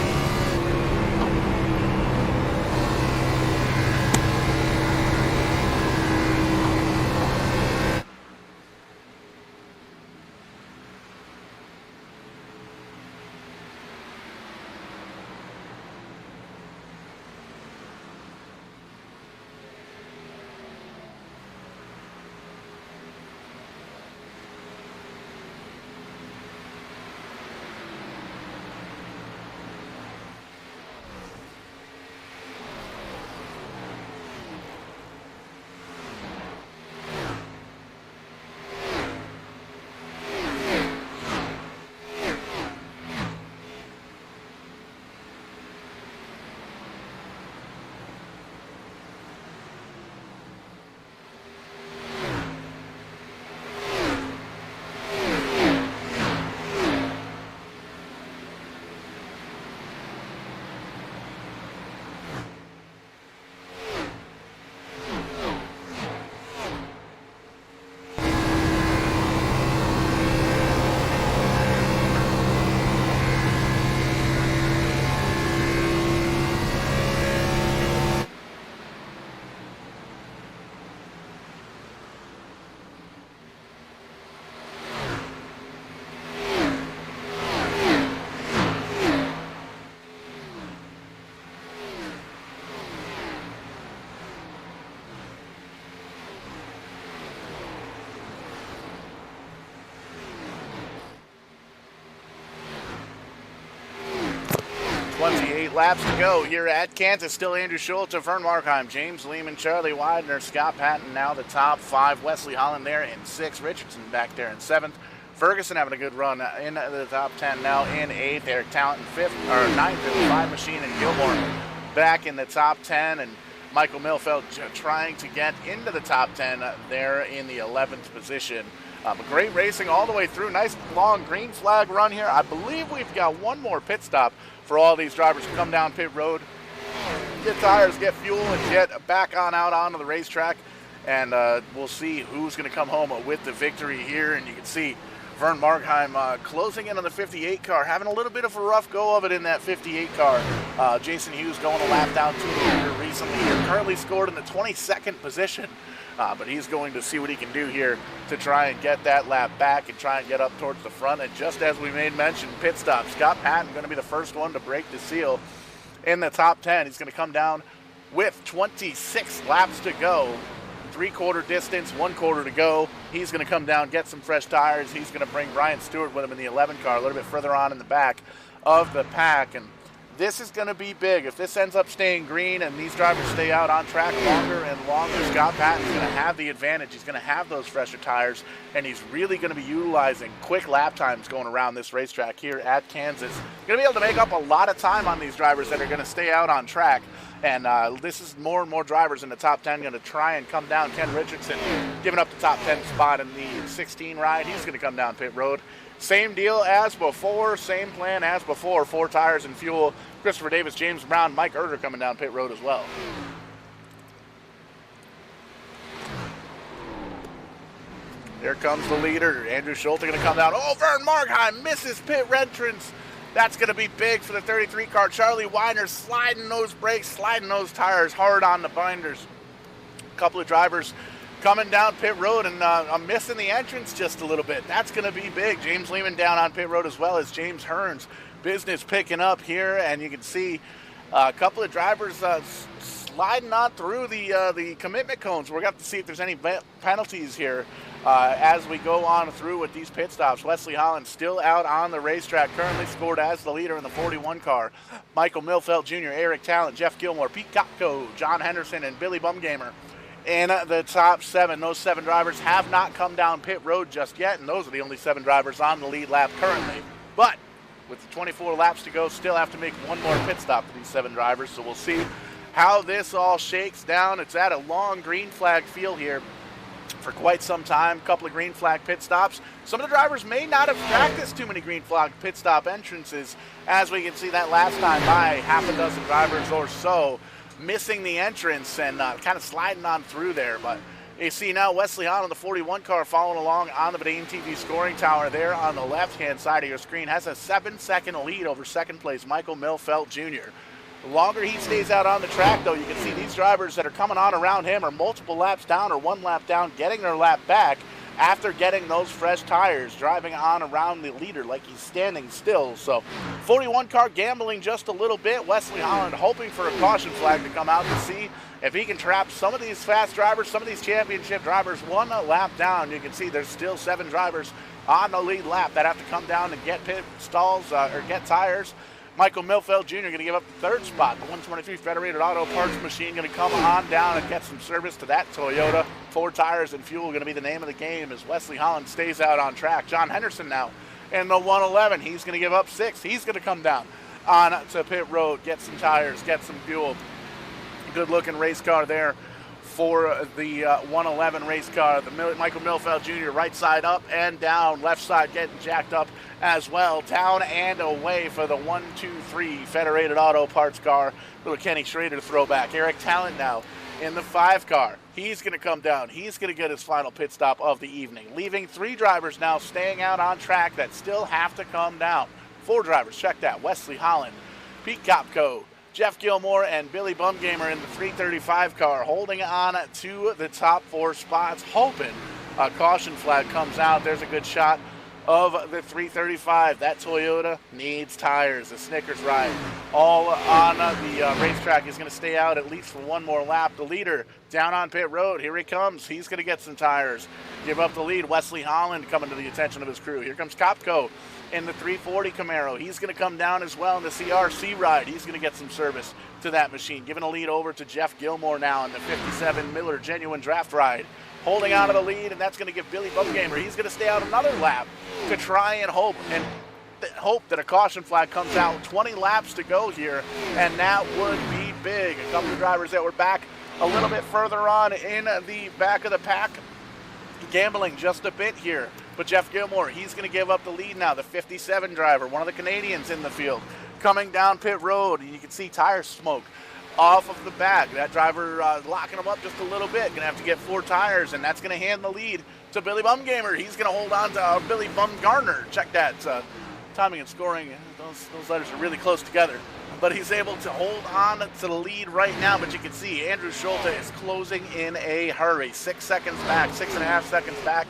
28 laps to go here at Kansas. Still Andrew Schulte, Vern Markheim, James Lehman, Charlie Widener, Scott Patton now the top five. Wesley Holland there in sixth. Richardson back there in seventh. Ferguson having a good run in the top 10 now in eighth. Eric Talent in fifth, or ninth. And Five Machine and Gilmore back in the top 10. And Michael Milfeld trying to get into the top 10 there in the 11th position. But great racing all the way through. Nice long green flag run here. I believe we've got one more pit stop for all these drivers to come down pit road, get tires, get fuel, and get back on out onto the racetrack. And we'll see who's going to come home with the victory here. And you can see Vern Markheim closing in on the 58 car, having a little bit of a rough go of it in that 58 car. Jason Hughes going a lap down to the leader recently here, currently scored in the 22nd position. But he's going to see what he can do here to try and get that lap back and try and get up towards the front. And just as we made mention, pit stop, Scott Patton going to be the first one to break the seal in the top 10. He's going to come down with 26 laps to go. 3/4 distance, 1/4 to go. He's going to come down, get some fresh tires. He's going to bring Brian Stewart with him in the 11 car, a little bit further on in the back of the pack. And this is going to be big. If this ends up staying green and these drivers stay out on track longer and longer, Scott Patton's going to have the advantage. He's going to have those fresher tires, and he's really going to be utilizing quick lap times going around this racetrack here at Kansas. Going to be able to make up a lot of time on these drivers that are going to stay out on track. And this is more and more drivers in the top 10 going to try and come down. Ken Richardson giving up the top 10 spot in the 16 ride. He's going to come down pit road. Same deal as before, same plan as before. 4 tires and fuel. Christopher Davis, James Brown, Mike Erder coming down pit road as well. Here comes the leader. Andrew Schulte going to come down. Oh, Vern Markheim misses pit entrance. That's going to be big for the 33 car. Charlie Weiner sliding those brakes, sliding those tires hard on the binders. A couple of drivers coming down pit road and missing the entrance just a little bit. That's going to be big. James Lehman down on pit road as well as James Hearns. Business picking up here, and you can see a couple of drivers sliding on through the commitment cones. We're going to have to see if there's any penalties here as we go on through with these pit stops. Wesley Holland still out on the racetrack, currently scored as the leader in the 41 car. Michael Milfeld Jr., Eric Talent, Jeff Gilmore, Pete Kopko, John Henderson, and Billy Bumgamer in the top 7. Those 7 drivers have not come down pit road just yet, and those are the only 7 drivers on the lead lap currently. But with the 24 laps to go, still have to make one more pit stop for these 7 drivers, so we'll see how this all shakes down. It's at a long green flag field here for quite some time. A couple of green flag pit stops. Some of the drivers may not have practiced too many green flag pit stop entrances, as we can see that last time by half a dozen drivers or so missing the entrance and kind of sliding on through there. But you see now Wesley Hahn on the 41 car following along on the Bedane TV scoring tower there on the left-hand side of your screen. Has a 7-second lead over second place Michael Milfeld Jr. The longer he stays out on the track, though, you can see these drivers that are coming on around him are multiple laps down or 1 lap down, getting their lap back after getting those fresh tires, driving on around the leader like he's standing still. So 41 car gambling just a little bit. Wesley Holland hoping for a caution flag to come out to see if he can trap some of these fast drivers, some of these championship drivers 1 lap down. You can see there's still 7 drivers on the lead lap that have to come down and get pit stalls or get tires. Michael Milfeld Jr. going to give up the 3rd spot. The 123 Federated Auto Parts machine going to come on down and get some service to that Toyota. 4 tires and fuel going to be the name of the game as Wesley Holland stays out on track. John Henderson now in the 111. He's going to give up 6. He's going to come down on to pit road, get some tires, get some fuel. Good looking race car there for the 111 race car. The Michael Milfeld Jr. right side up and down, left side getting jacked up as well, down and away for the 123 Federated Auto Parts car. Little Kenny Schrader throwback. Eric Talent now in the 5 car. He's going to come down. He's going to get his final pit stop of the evening, leaving 3 drivers now staying out on track that still have to come down. 4 drivers, check that. Wesley Holland, Pete Kopko, Jeff Gilmore, and Billy Bumgamer in the 335 car, holding on to the top 4 spots, hoping a caution flag comes out. There's a good shot of the 335. That Toyota needs tires. The Snickers ride all on the racetrack is going to stay out at least for 1 more lap. The leader down on pit road. Here he comes. He's going to get some tires. Give up the lead. Wesley Holland coming to the attention of his crew. Here comes Kopko in the 340 Camaro. He's going to come down as well in the CRC ride. He's going to get some service to that machine. Giving a lead over to Jeff Gilmore now in the 57 Miller Genuine Draft ride. Holding out of the lead, and that's going to give Billy Bumgamer. He's going to stay out another lap to try and hope that a caution flag comes out. 20 laps to go here, and that would be big. A couple of drivers that were back a little bit further on in the back of the pack, gambling just a bit here. But Jeff Gilmore, he's going to give up the lead now. The 57 driver, one of the Canadians in the field, coming down pit road, and you can see tire smoke off of the back. That driver locking him up just a little bit. Going to have to get 4 tires, and that's going to hand the lead to Billy Bumgamer. He's going to hold on to Billy Bumgarner. Check that. Timing and scoring, those letters are really close together. But he's able to hold on to the lead right now. But you can see Andrew Schulte is closing in a hurry. 6 seconds back, 6.5 seconds back,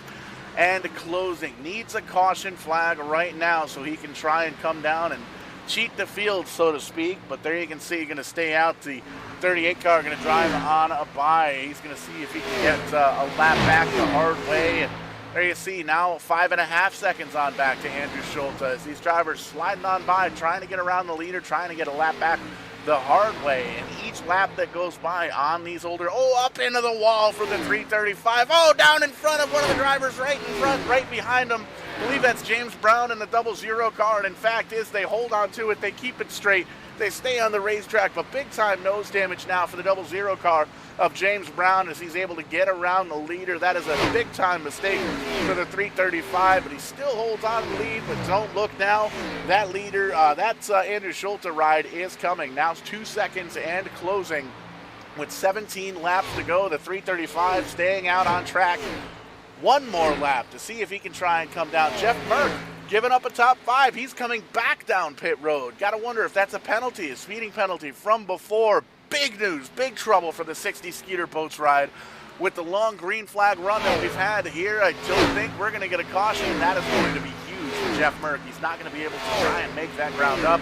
and closing. Needs a caution flag right now so he can try and come down and cheat the field, so to speak, but there you can see going to stay out. The 38 car going to drive on a bye. He's going to see if he can get a lap back the hard way. And there you see now 5.5 seconds on back to Andrew Schulte as these drivers sliding on by, trying to get around the leader, trying to get a lap back the hard way. And each lap that goes by on these older, up into the wall for the 335. Down in front of one of the drivers, right in front, right behind him. I believe that's James Brown in the 00 car, and in fact is they hold on to it, they keep it straight, they stay on the racetrack, but big time nose damage now for the 00 car of James Brown as he's able to get around the leader. That is a big time mistake for the 335, but he still holds on to the lead, but don't look now. That leader, that's Andrew Schulte ride is coming. Now it's 2 seconds and closing with 17 laps to go. The 335 staying out on track. One more lap to see if he can try and come down. Jeff Merck giving up a top 5. He's coming back down pit road. Got to wonder if that's a penalty, a speeding penalty from before. Big news, big trouble for the 60 Skeeter Boats ride. With the long green flag run that we've had here, I don't think we're going to get a caution. That is going to be huge for Jeff Merck. He's not going to be able to try and make that ground up.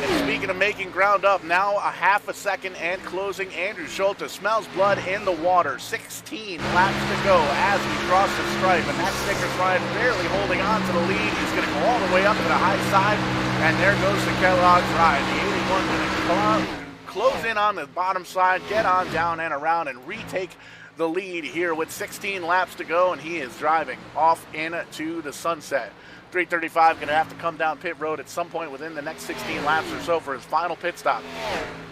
And speaking of making ground up, now a half a second and closing. Andrew Schulte smells blood in the water. 16 laps to go as we cross the stripe. And that Snickers ride barely holding on to the lead. He's going to go all the way up to the high side. And there goes the Kellogg's ride. The 81 going to close in on the bottom side, get on down and around, and retake the lead here with 16 laps to go. And he is driving off into the sunset. 335 going to have to come down pit road at some point within the next 16 laps or so for his final pit stop.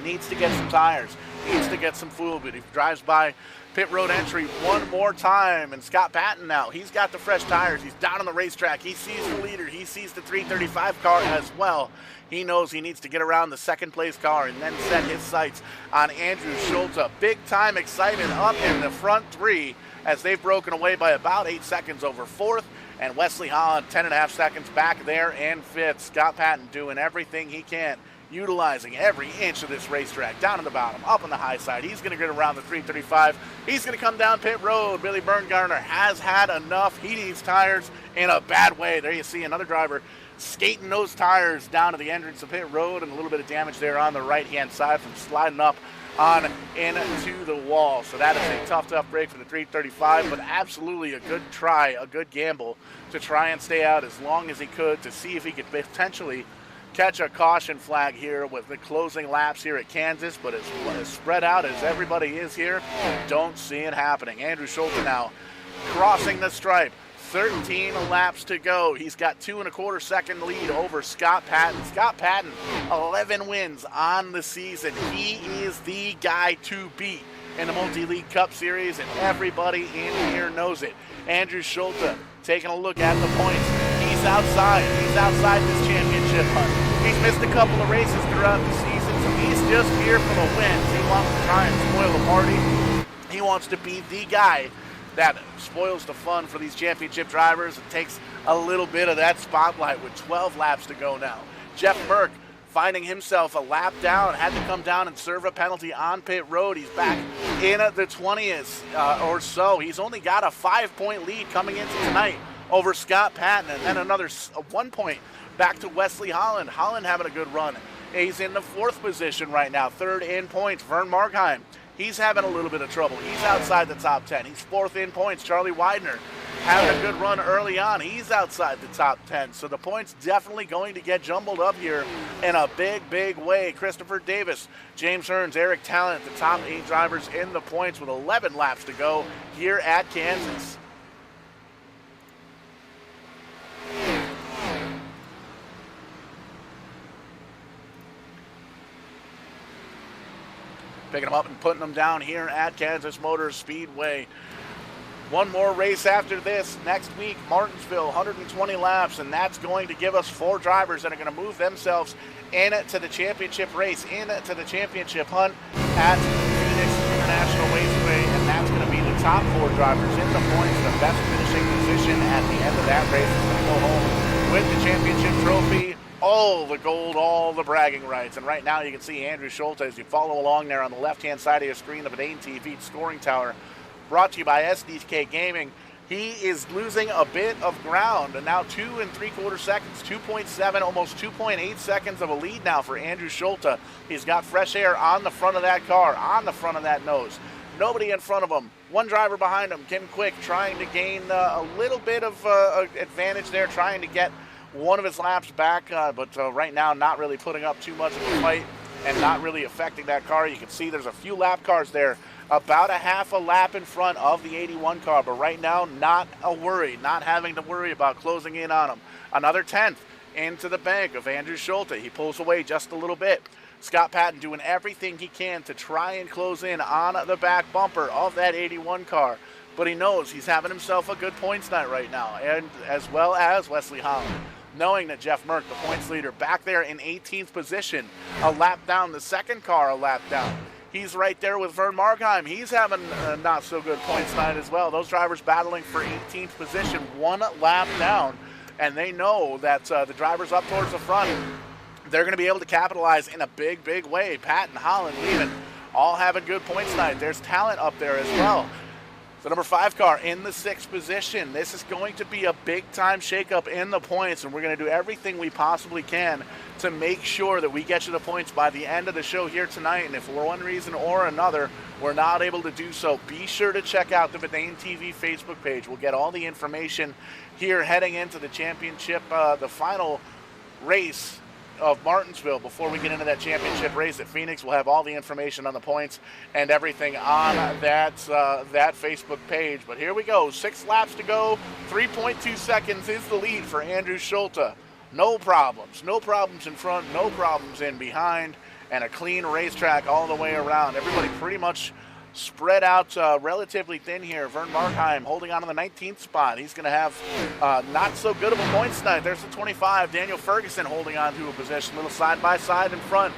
Needs to get some tires, needs to get some fuel, but he drives by pit road entry one more time. And Scott Patton now, he's got the fresh tires, he's down on the racetrack, he sees the leader, he sees the 335 car as well. He knows he needs to get around the second place car and then set his sights on Andrew Schulte. Big time excitement up in the front three as they've broken away by about 8 seconds over fourth. And Wesley Holland 10.5 seconds back there in fifth. Scott Patton doing everything he can, utilizing every inch of this racetrack, down to the bottom, up on the high side. He's going to get around the 335. He's going to come down pit road. Billy Berngarner has had enough. He needs tires in a bad way. There you see another driver skating those tires down to the entrance of pit road, and a little bit of damage there on the right-hand side from sliding up on into the wall. So that is a tough break for the 335, but absolutely a good try, a good gamble to try and stay out as long as he could to see if he could potentially catch a caution flag here with the closing laps here at Kansas. But as spread out as everybody is here, don't see it happening. Andrew Schulte now crossing the stripe. 13 laps to go. He's got 2.25 second lead over Scott Patton. Scott Patton, 11 wins on the season. He is the guy to beat in the Multi-League Cup Series, and everybody in here knows it. Andrew Schulte taking a look at the points. He's outside. He's outside this championship hunt. He's missed a couple of races throughout the season, so he's just here for the wins. He wants to try and spoil the party. He wants to be the guy that spoils the fun for these championship drivers. It takes a little bit of that spotlight with 12 laps to go now. Jeff Merck finding himself a lap down, had to come down and serve a penalty on pit road. He's back in the 20th or so. He's only got a 5-point lead coming into tonight over Scott Patton, and then another 1 point back to Wesley Holland. Holland having a good run. He's in the 4th position right now, 3rd in points. Vern Markheim, he's having a little bit of trouble. He's outside the top 10. He's 4th in points. Charlie Widener having a good run early on. He's outside the top 10. So the points definitely going to get jumbled up here in a big way. Christopher Davis, James Hearns, Eric Talent, the top 8 drivers in the points with 11 laps to go here at Kansas. Picking them up and putting them down here at Kansas Motor Speedway. One more race after this next week, Martinsville, 120 laps, and that's going to give us 4 drivers that are going to move themselves into the championship race, into the championship hunt at Phoenix International Raceway, and that's going to be the top 4 drivers in the points. The best finishing position at the end of that race is going to go home with the championship trophy, all the gold, all the bragging rights. And right now you can see Andrew Schulte as you follow along there on the left-hand side of your screen of an ATV scoring tower, brought to you by SDK Gaming. He is losing a bit of ground, and now 2 3/4 seconds, 2.7, almost 2.8 seconds of a lead now for Andrew Schulte. He's got fresh air on the front of that car, on the front of that nose. Nobody in front of him. One driver behind him, Kim Quick, trying to gain a little bit of advantage there, trying to get one of his laps back, but right now not really putting up too much of a fight and not really affecting that car. You can see there's a few lap cars there, about a half a lap in front of the 81 car, but right now not a worry, not having to worry about closing in on him. Another 10th into the bank of Andrew Schulte. He pulls away just a little bit. Scott Patton doing everything he can to try and close in on the back bumper of that 81 car, but he knows he's having himself a good points night right now, and as well as Wesley Holland, knowing that Jeff Merck, the points leader, back there in 18th position, a lap down, the second car a lap down. He's right there with Vern Markheim. He's having a not so good points night as well. Those drivers battling for 18th position, one lap down, and they know that the drivers up towards the front, they're going to be able to capitalize in a big, big way. Patton, Holland, Lehman, all having good points tonight. There's talent up there as well. The number 5 car in the 6th position. This is going to be a big-time shakeup in the points, and we're going to do everything we possibly can to make sure that we get you the points by the end of the show here tonight. And if for one reason or another we're not able to do so, be sure to check out the Verdane TV Facebook page. We'll get all the information here heading into the championship, the final race of Martinsville. Before we get into that championship race at Phoenix, we'll have all the information on the points and everything on that Facebook page. But here we go, 6 laps to go, 3.2 seconds is the lead for Andrew Schulte. No problems in front, no problems in behind, and a clean racetrack all the way around. Everybody pretty much spread out relatively thin here. Vern Markheim holding on to the 19th spot. He's going to have not so good of a points tonight. There's the 25. Daniel Ferguson holding on to a position, little side-by-side in front.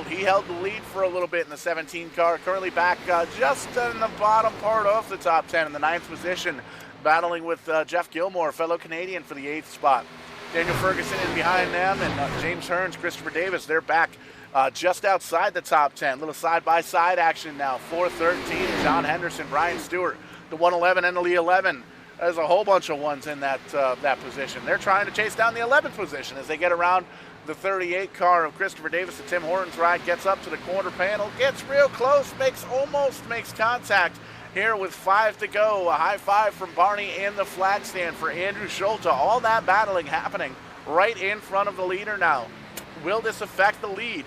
He held the lead for a little bit in the 17 car. Currently back just in the bottom part of the top 10 in the 9th position, battling with Jeff Gilmore, fellow Canadian, for the 8th spot. Daniel Ferguson in behind them, and James Hearns, Christopher Davis, they're back just outside the top 10. Little side-by-side action now. 413, John Henderson, Brian Stewart, the 111 and the 11. There's a whole bunch of ones in that position. They're trying to chase down the 11th position as they get around the 38 car of Christopher Davis. The Tim Hortons ride gets up to the corner panel, gets real close, almost makes contact here with 5 to go. A high five from Barney in the flag stand for Andrew Schulte. All that battling happening right in front of the leader now. Will this affect the lead?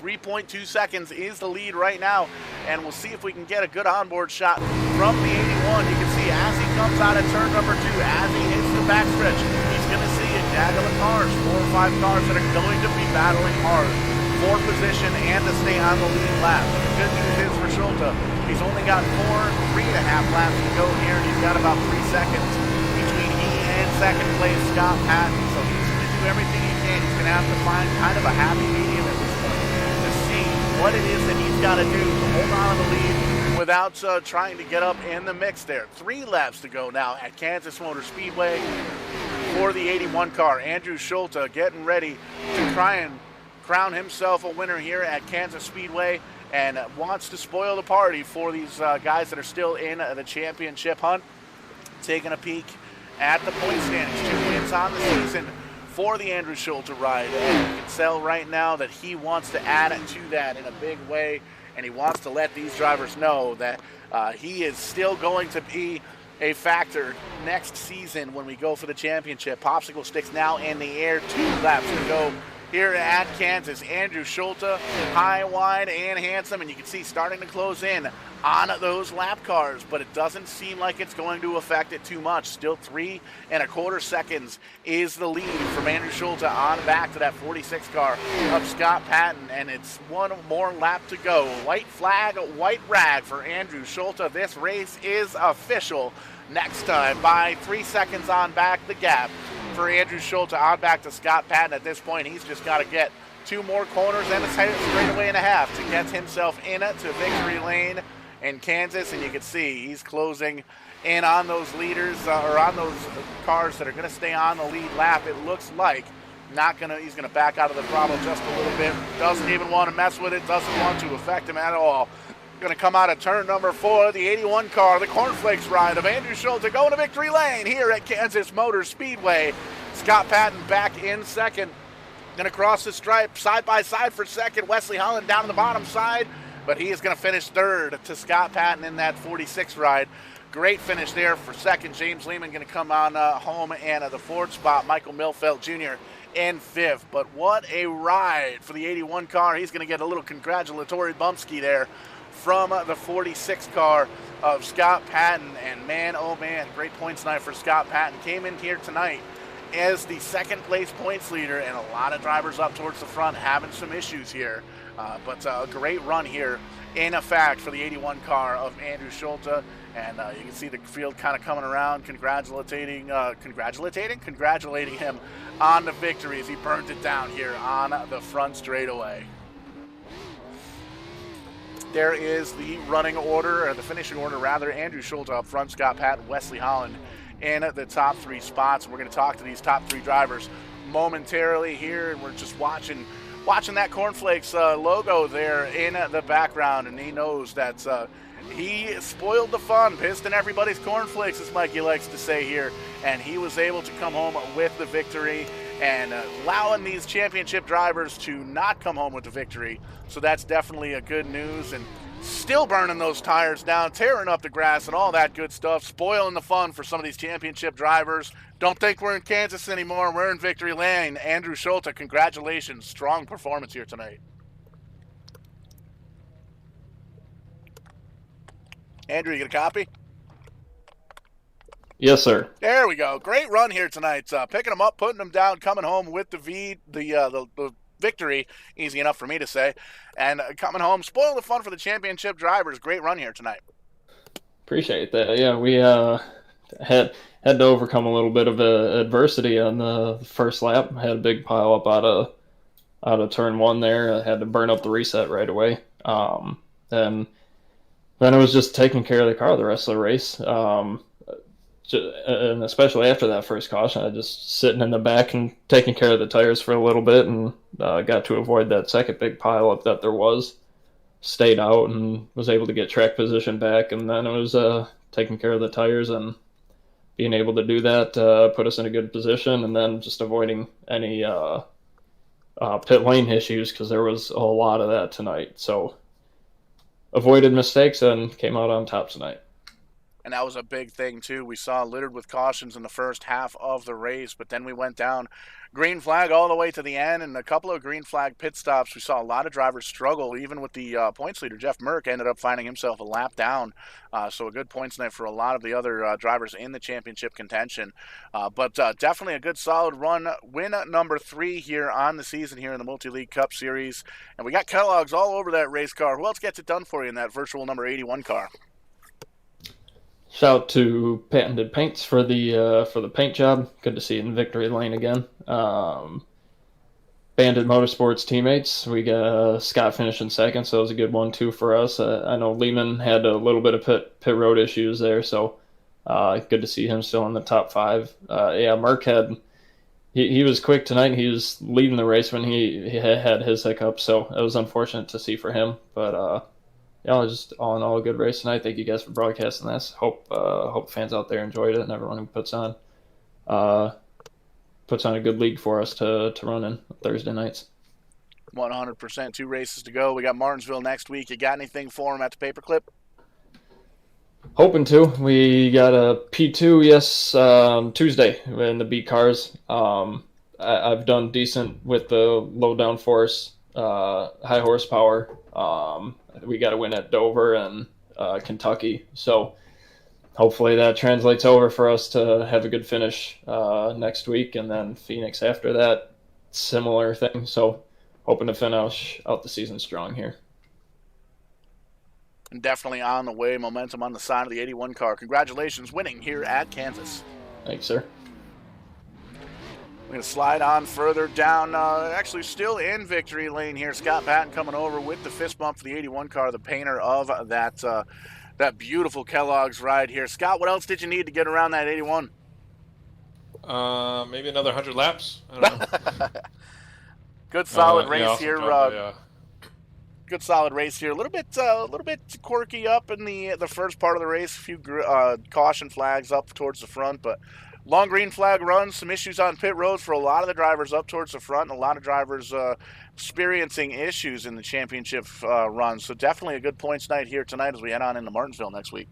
3.2 seconds is the lead right now, and we'll see if we can get a good onboard shot from the 81. You can see as he comes out of turn number 2, as he hits the backstretch, he's going to see a gaggle of cars, 4 or 5 cars that are going to be battling hard for position and to stay on the lead lap. The good news is for Schulte, he's only got 3.5 laps to go here, and he's got about 3 seconds between he and second place Scott Patton. So he's going to do everything he can. He's going to have to find kind of a happy medium at this point to see what it is that he's got to do to hold on to the lead without trying to get up in the mix there. 3 laps to go now at Kansas Motor Speedway for the 81 car. Andrew Schulte getting ready to try and crown himself a winner here at Kansas Speedway, and wants to spoil the party for these guys that are still in the championship hunt. Taking a peek at the point standings. 2 wins on the season for the Andrew Schulte ride, and you can tell right now that he wants to add to that in a big way, and he wants to let these drivers know that he is still going to be a factor next season when we go for the championship. Popsicle sticks now in the air, 2 laps to go here at Kansas. Andrew Schulte, high, wide, and handsome, and you can see starting to close in on those lap cars, but it doesn't seem like it's going to affect it too much. Still 3.25 seconds is the lead from Andrew Schulte on back to that 46 car of Scott Patton, and it's 1 more lap to go. White flag, white rag for Andrew Schulte. This race is official. Next time by 3 seconds on back, the gap for Andrew Schulte on back to Scott Patton. At this point, he's just got to get 2 more corners and a straightaway and a half to get himself in it to victory lane in Kansas. And you can see he's closing in on those leaders, or on those cars that are going to stay on the lead lap. It looks like he's going to back out of the throttle just a little bit. Doesn't even want to mess with it. Doesn't want to affect him at all. Going to come out of turn number 4, the 81 car, the Cornflakes ride of Andrew Schulte going to victory lane here at Kansas Motor Speedway. Scott Patton back in second. Going to cross the stripe side by side for second. Wesley Holland down on the bottom side, but he is going to finish third to Scott Patton in that 46 ride. Great finish there for second. James Lehman going to come on home, and the fourth spot, Michael Milfeld Jr. in fifth. But what a ride for the 81 car. He's going to get a little congratulatory bumpski there from the 46 car of Scott Patton. And man, oh man, great points tonight for Scott Patton. Came in here tonight as the second place points leader, and a lot of drivers up towards the front having some issues here. But a great run here in effect for the 81 car of Andrew Schulte. And you can see the field kind of coming around, congratulating him on the victory as he burned it down here on the front straightaway. There is the running order, or the finishing order rather. Andrew Schulte up front, Scott Patton, Wesley Holland in the top 3 spots. We're going to talk to these top 3 drivers momentarily here, and we're just watching that Cornflakes logo there in the background, and he knows that he spoiled the fun, pissed in everybody's cornflakes, as Mikey likes to say here, and he was able to come home with the victory, and allowing these championship drivers to not come home with the victory. So that's definitely a good news, and still burning those tires down, tearing up the grass and all that good stuff, spoiling the fun for some of these championship drivers. Don't think we're in Kansas anymore. We're in victory lane. Andrew Schulte, congratulations. Strong performance here tonight. Andrew, you get a copy? Yes, sir. There we go. Great run here tonight. Picking them up, putting them down, coming home with the victory. Easy enough for me to say. And coming home, spoiling the fun for the championship drivers. Great run here tonight. Appreciate that. Yeah, we had to overcome a little bit of adversity on the first lap. Had a big pile up out of turn 1 there. I had to burn up the reset right away. And then it was just taking care of the car the rest of the race. And especially after that first caution, I just sitting in the back and taking care of the tires for a little bit, and got to avoid that second big pile up that there was. Stayed out and was able to get track position back, and then it was taking care of the tires and being able to do that put us in a good position, and then just avoiding any pit lane issues, because there was a lot of that tonight. So avoided mistakes and came out on top tonight. And that was a big thing, too. We saw littered with cautions in the first half of the race, but then we went down green flag all the way to the end, and a couple of green flag pit stops. We saw a lot of drivers struggle, even with the points leader. Jeff Merck ended up finding himself a lap down, so a good points night for a lot of the other drivers in the championship contention. But definitely a good solid run. Win number 3 here on the season here in the Multi-League Cup Series. And we got Kellogg's all over that race car. Who else gets it done for you in that virtual number 81 car? Shout out to Patented Paints for the paint job. Good to see it in victory lane again. Bandit Motorsports teammates, we got Scott finishing second, so it was a good one too for us. I know Lehman had a little bit of pit road issues there, so good to see him still in the top 5. Mark he was quick tonight. He was leading the race when he had his hiccup, so it was unfortunate to see for him, but just all in all a good race tonight. Thank you guys for broadcasting this. Hope fans out there enjoyed it, and everyone who puts on a good league for us to run in Thursday nights. 100%. 2 races to go. We got Martinsville next week. You got anything for them at the Paperclip? Hoping to. We got a P2 Tuesday in the B cars. I've done decent with the low downforce, high horsepower. We got to win at Dover and Kentucky, so hopefully that translates over for us to have a good finish next week, and then Phoenix after that, similar thing. So hoping to finish out the season strong here. And definitely on the way, momentum on the side of the 81 car. Congratulations winning here at Kansas. Thanks, sir. We're going to slide on further down, actually still in victory lane here. Scott Patton coming over with the fist bump for the 81 car, the painter of that beautiful Kellogg's ride here. Scott, what else did you need to get around that 81? Maybe another 100 laps. I don't know. Good solid race here. good solid race here. A little bit quirky up in the first part of the race. A few caution flags up towards the front, but long green flag runs. Some issues on pit road for a lot of the drivers up towards the front, and a lot of drivers experiencing issues in the championship run. So definitely a good points night here tonight as we head on into Martinsville next week.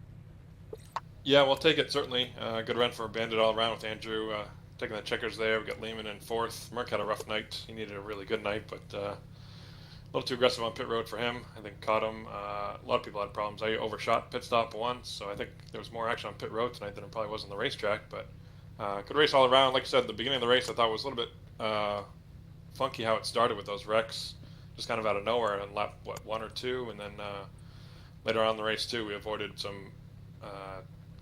Yeah, we'll take it, certainly. Good run for Bandit all around with Andrew taking the checkers there. We got Lehman in fourth. Merck had a rough night. He needed a really good night, but a little too aggressive on pit road for him. I think caught him. A lot of people had problems. I overshot pit stop once, so I think there was more action on pit road tonight than it probably was on the racetrack. But good race all around. Like I said, the beginning of the race I thought was a little bit funky how it started with those wrecks, just kind of out of nowhere on lap, 1 or 2, and then later on in the race too, we avoided some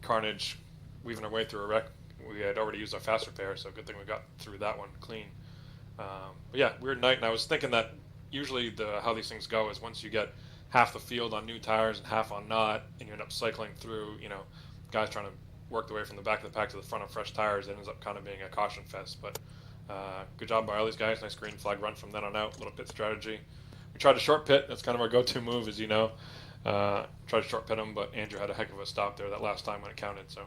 carnage weaving our way through a wreck. We had already used our fast repair, so good thing we got through that one clean. But yeah, weird night, and I was thinking that usually how these things go is once you get half the field on new tires and half on not, and you end up cycling through, guys trying to work their way from the back of the pack to the front on fresh tires, it ends up kind of being a caution fest. But good job by all these guys. Nice green flag run from then on out. Little pit strategy. We tried to short pit. That's kind of our go-to move, as you know. Tried to short pit him, but Andrew had a heck of a stop there that last time when it counted. So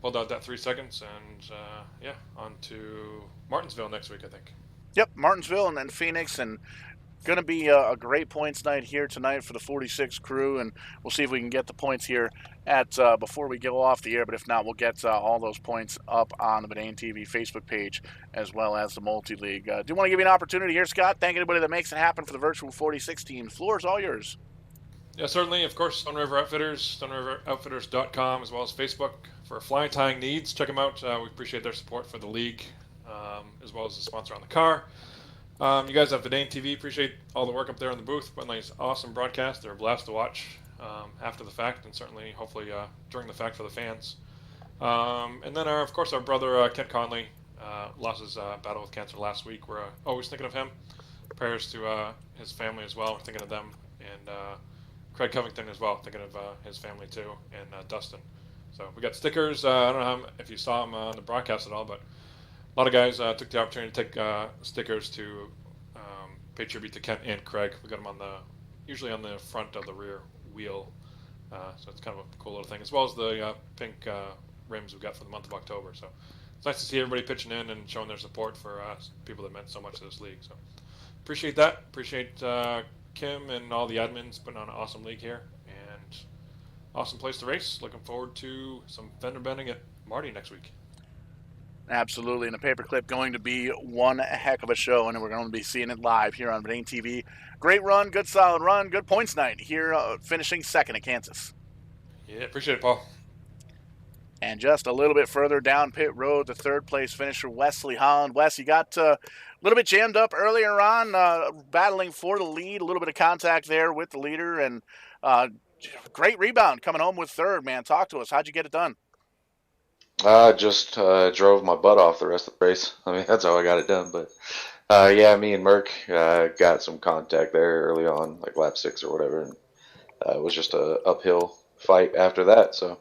pulled out that 3 seconds, and on to Martinsville next week, I think. Yep, Martinsville and then Phoenix, and going to be a great points night here tonight for the 46 crew, and we'll see if we can get the points here at before we go off the air. But if not, we'll get all those points up on the Bedane TV Facebook page as well as the multi-league. Do want to give you an opportunity here, Scott. Thank anybody that makes it happen for the virtual 46 team. The floor is all yours. Yeah, certainly. Of course, Stone River Outfitters, StoneRiverOutfitters.com, as well as Facebook for flying tying needs. Check them out. We appreciate their support for the league, as well as the sponsor on the car. You guys have Bedane TV. Appreciate all the work up there in the booth. But nice, awesome broadcast. They're a blast to watch after the fact, and certainly, hopefully, during the fact for the fans. And then, of course, our brother Kent Conley lost his battle with cancer last week. We're always thinking of him. Prayers to his family as well. We're thinking of them. And Craig Covington as well, thinking of his family too, and Dustin. So we got stickers. I don't know if you saw them on the broadcast at all, but a lot of guys took the opportunity to take stickers to pay tribute to Kent and Craig. We got them usually on the front of the rear wheel. So it's kind of a cool little thing, as well as the pink rims we got for the month of October. So it's nice to see everybody pitching in and showing their support for people that meant so much to this league. So appreciate that. Appreciate Kim and all the admins putting on an awesome league here, and awesome place to race. Looking forward to some fender bending at Marty next week. Absolutely, and the paperclip going to be one heck of a show, and we're going to be seeing it live here on Bedane TV. Great run, good solid run, good points night here, finishing second at Kansas. Yeah, appreciate it, Paul. And just a little bit further down pit road, the third place finisher, Wesley Holland. Wes, you got a little bit jammed up earlier on, battling for the lead, a little bit of contact there with the leader, and great rebound coming home with third, man. Talk to us. How'd you get it done? I just drove my butt off the rest of the race. I mean, that's how I got it done. But yeah, me and Merck got some contact there early on, like lap 6 or whatever, and it was just a uphill fight after that. So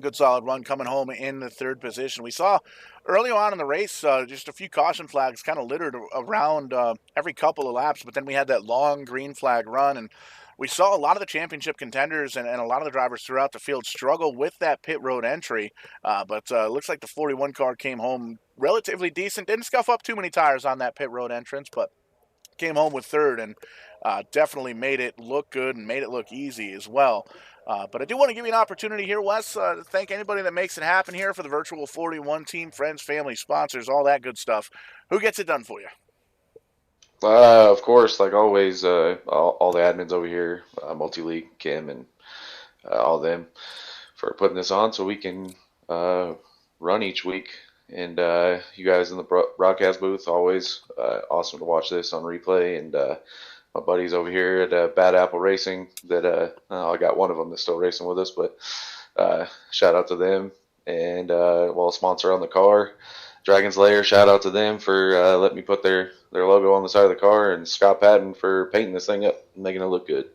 good solid run coming home in the third position. We saw early on in the race just a few caution flags kind of littered around every couple of laps, but then we had that long green flag run, and we saw a lot of the championship contenders and a lot of the drivers throughout the field struggle with that pit road entry, but it looks like the 41 car came home relatively decent. Didn't scuff up too many tires on that pit road entrance, but came home with third, and definitely made it look good and made it look easy as well. But I do want to give you an opportunity here, Wes, to thank anybody that makes it happen here for the Virtual 41 team, friends, family, sponsors, all that good stuff. Who gets it done for you? of course, like always, all the admins over here, Multi-League, Kim, and all them for putting this on so we can run each week. And you guys in the broadcast booth, always awesome to watch this on replay. And my buddies over here at Bad Apple Racing that I got one of them that's still racing with us, but shout out to them. And well, sponsor on the car, Dragon's Lair, shout out to them for letting me put their logo on the side of the car, and Scott Patton for painting this thing up and making it look good.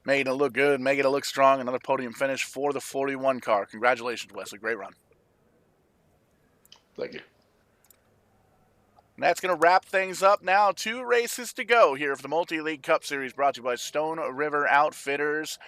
Making it look good, making it look strong. Another podium finish for the 41 car. Congratulations, Wesley. Great run. Thank you. And that's going to wrap things up now. 2 races to go here for the Multi-League Cup Series, brought to you by Stone River Outfitters.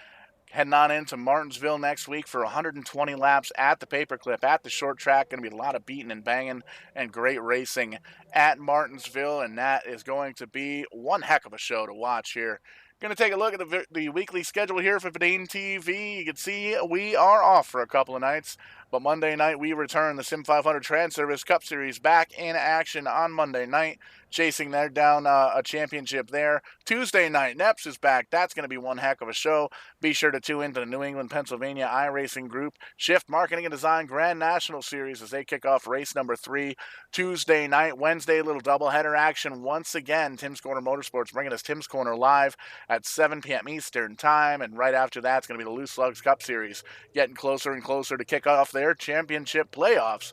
Heading on into Martinsville next week for 120 laps at the Paperclip, at the short track. Going to be a lot of beating and banging and great racing at Martinsville, and that is going to be one heck of a show to watch here. Going to take a look at the weekly schedule here for Fadine TV. You can see we are off for a couple of nights, but Monday night we return the Sim 500 Trans Service Cup Series back in action on Monday night, chasing there down a championship there. Tuesday night, Neps is back. That's going to be one heck of a show. Be sure to tune into the New England, Pennsylvania iRacing Group Shift Marketing and Design Grand National Series as they kick off race number 3 Tuesday night. Wednesday, a little doubleheader action once again. Tim's Corner Motorsports bringing us Tim's Corner live at 7 p.m. Eastern Time, and right after that, it's going to be the Loose Slugs Cup Series, getting closer and closer to kick off their championship playoffs.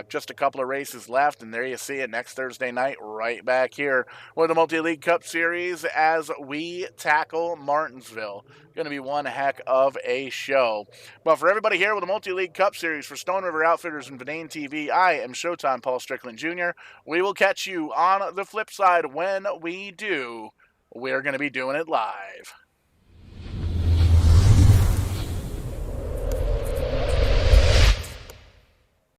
Just a couple of races left, and there you see it next Thursday night, right back here with the Multi-League Cup Series as we tackle Martinsville. Going to be one heck of a show. But for everybody here with the Multi-League Cup Series for Stone River Outfitters and Verdane TV, I am Showtime Paul Strickland Jr. We will catch you on the flip side when we do. We're going to be doing it live.